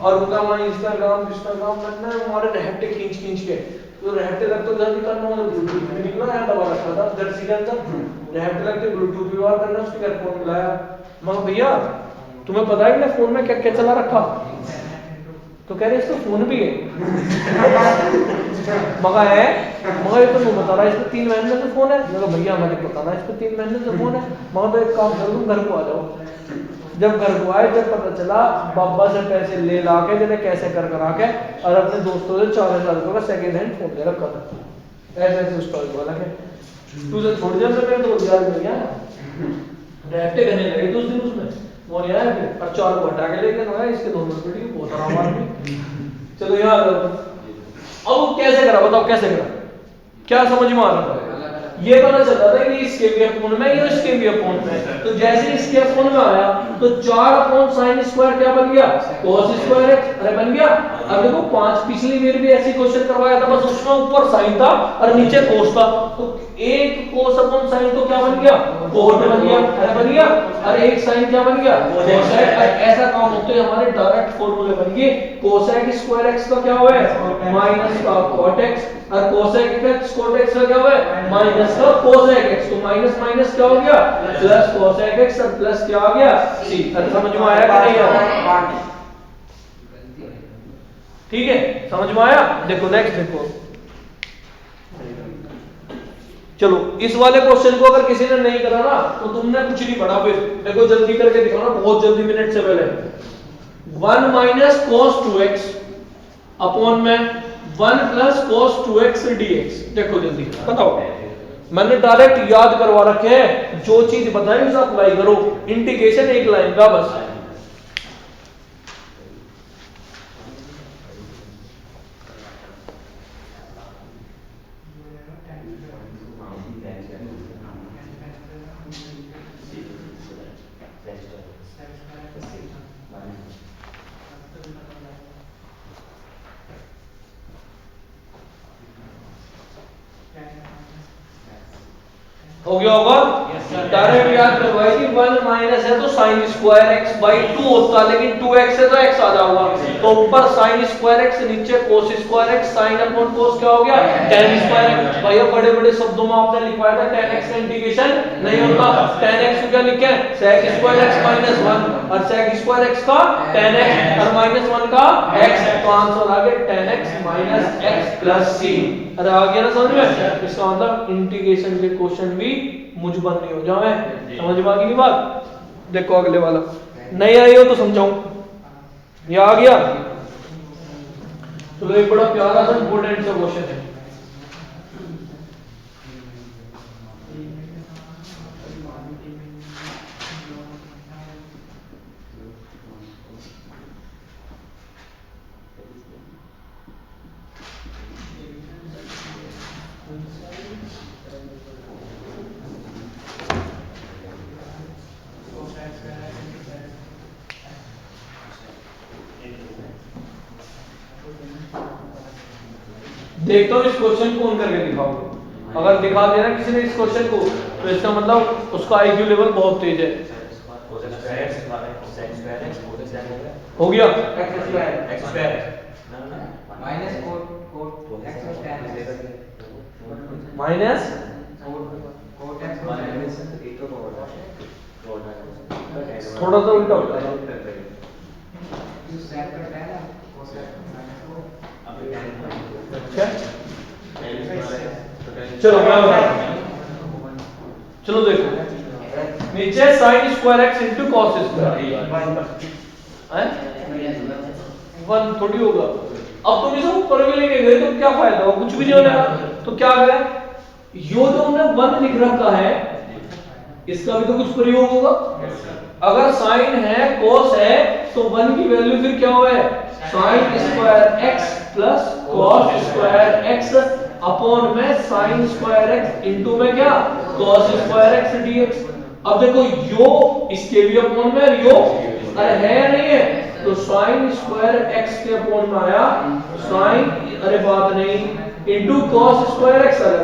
A: और उनका वहाँ इंस्टाग्राम करना है हमारे रहते खींच के तो रहते लग तो जल्दी करना हो ब्लूटूथ भी निकला है दबा रखा था जर्सी के अंदर रहते लगते ब्लूटूथ भी और करना उसके ईयरफोन मिलाया मगर भैया तुम्हें पता है कि ना फोन में क्या क्या चला रखा तो कह रहे इसको फोन भी है मगर ये तो नहीं बता रहा इसको 3 महीने से फोन है मैं भैया मुझे पता ना इसको 3 महीने से फोन है मगर तो एक काम करो तुम घर को आ जाओ जब घर को आए जब पता चला बाबा से पैसे ले ला के जिन्हें कैसे कर करा के और अपने दोस्तों से 40,000 रुपये का सेकेंड हैंड फोन ले रखा था ऐसे स्टॉक वाला के तू से छोड़ दिया मेरे तो यार भैया रहते करने लगे तो उस दिन उसमें वो नहीं आया फिर और 4 को हटा के लेके ना इसके दोनों वीडियो बहुत आराम में चलो यार अब वो कैसे करा बताओ कैसे करा क्या समझ में आ रहा है ये पता चलता था कि इसके भी फोन में या इसके भी फोन में तो जैसे इसके फोन में आया तो 4/sin² क्या बन गया cos² अरे बन गया अब देखो 5 पिछली बार भी ऐसी क्वेश्चन करवाया था बस उसमें ऊपर sin था और नीचे cos था तो एक cos/sin तो क्या बन गया cot बन गया अरे बन गया और एक sin क्या बन गया cos ऐसा काम होते हैं हमारे डायरेक्ट फॉर्मूले बन गए cos² x का क्या हुआ है माइनस का cot x और cosec x cot x का क्या हुआ है माइनस का cosec x तो माइनस माइनस क्या हो गया प्लस cosec x और प्लस क्या आ गया c समझ में आया कि नहीं आया ठीक है समझ में आया देखो नेक्स्ट देखो चलो इस वाले क्वेश्चन को अगर किसी ने नहीं करा ना तो तुमने कुछ नहीं पढ़ा फिर देखो जल्दी करके दिखाओ ना बहुत जल्दी मिनट से पहले 1 माइनस cos 2x अपॉन में 1 प्लस cos 2x dx देखो जल्दी बताओ मैंने डायरेक्ट याद करवा रखे हैं जो चीज बताई उसे अप्लाई करो इंटीग्रेशन एक लाइन का बस हो गया होगा डायरेक्ट याद करवाई थी 1 माइनस है तो sin² x बाई 2 होता लेकिन 2x है तो x आ जाऊंगा तो ऊपर sin² x नीचे cos² x sin upon cos क्या हो गया tan² x भैया बड़े बड़े शब्दों में आपने लिखवाया था tan x का इंटीग्रेशन नहीं होता tan x को क्या लिखे sec² x माइनस 1 और sec² x का tan x और माइनस 1 का x तो आंसर आ गया tan x minus x plus c अरे आ गया ना समझ में इसका मतलब इंटीग्रेशन के क्वेश्चन भी मुझबन नहीं हो जाए समझ में आ गई बात देखो अगले वाला नहीं आई हो तो समझाऊं ये आ गया चलो एक बड़ा प्यारा सा इंपॉर्टेंट सा क्वेश्चन है देखता हूँ इस क्वेश्चन को ऑन करके दिखाओ अगर दिखा देना किसी ने इस क्वेश्चन को तो इसका मतलब उसका आईक्यू लेवल बहुत तेज है हो गया माइनस थोड़ा सा उल्टा होता है अच्छा चलो देखो नीचे sin² x into cos² 1 थोड़ी होगा अब तुम इसे ऊपर भी लेके गए तो क्या फायदा हो कुछ भी नहीं होने का तो क्या करें यो जो हमने 1 लिख रखा है इसका भी तो कुछ प्रयोग होगा अगर sin है cos है तो 1 की वैल्यू फिर क्या हुआ है sin² x plus cos² x upon में sin² x इनटू में क्या cos² x dx अब देखो यो इसके भी अपॉन में यो अरे है या नहीं है तो sin² x के अपॉन में आया sin अरे बात नहीं इनटू cos² x अरे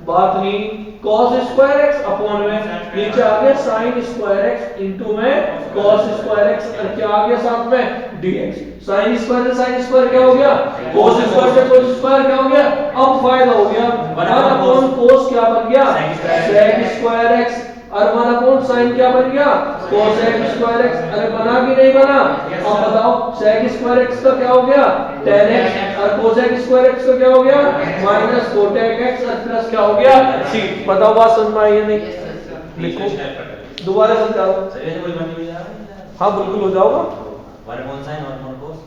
A: बात नहीं cos स्क्वायर x अपॉन में नीचे आ गया sin स्क्वायर x इनटू में cos स्क्वायर x और क्या आ गया साथ में dx। sin स्क्वायर से sin स्क्वायर क्या हो गया cos स्क्वायर से cos स्क्वायर क्या हो गया अब फायदा हो गया 1 अपॉन cos क्या बन गया sec स्क्वायर x और 1 अपॉन sin क्या बन गया cos स्क्वायर x। अरे बना कि नहीं बना? अब बताओ sec स्क्वायर x का क्या हो गया tan x और cos स्क्वायर x का क्या हो गया माइनस cot x और प्लस क्या हो गया c। बताओ बात समझ में आई या नहीं? लिखो दोबारा समझाओ।
E: सही है, कोई बनी हुई जा रहा है।
A: हाँ बिल्कुल हो जाओगा।
E: 1 अपॉन sin 1 अपॉन cos।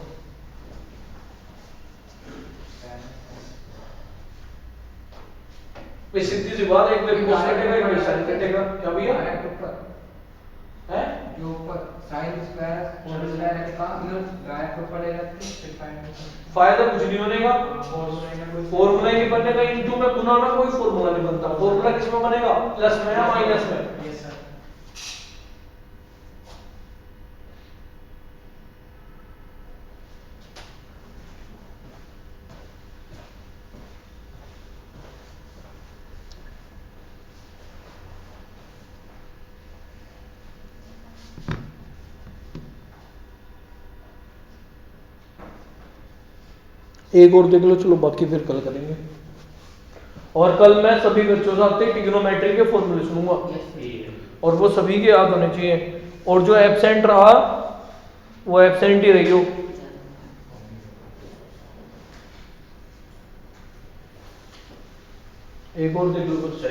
A: भाई सीधी सी बात, एक बार cos कटेगा एक बार sin कटेगा क्या भैया है
F: जो ऊपर sin स्क्वायर cos स्क्वायर का गायब को पड़ेगा तो फिर
A: फायदा कुछ नहीं होने का, फॉर्मूला ही नहीं बनेगा, इनटू में गुना में कोई फॉर्मूला नहीं बनता। फॉर्मूला किस में बनेगा प्लस में या माइनस में?
D: Yes sir.
A: एक और देख लो, चलो बाकी फिर कल करेंगे। और कल मैं सभी बच्चों से ट्रिग्नोमेट्री के फॉर्मूले सुनूंगा और वो सभी के याद होने चाहिए। और जो एब्सेंट रहा वो एब्सेंट ही रही हो। एक और देख लो बस।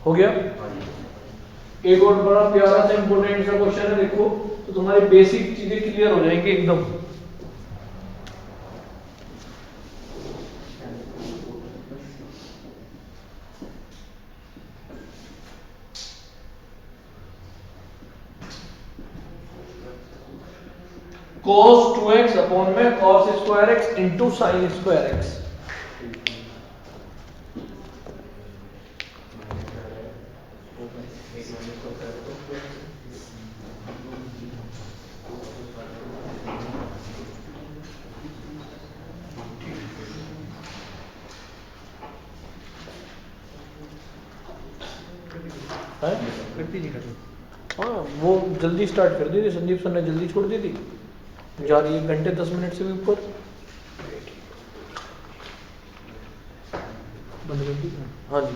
A: हो गया। एक और बड़ा प्यारा सा इंपॉर्टेंट सा क्वेश्चन है, देखो तो तुम्हारी बेसिक चीजें क्लियर हो जाएंगी एकदम। cos 2x अपॉन में cos square x into sin square x। हाँ वो जल्दी स्टार्ट कर दी थी, संदीप सर ने जल्दी छोड़ दी थी, जा रही है 1 घंटे 10 मिनट से भी ऊपर। बंद कर दी। हाँ जी।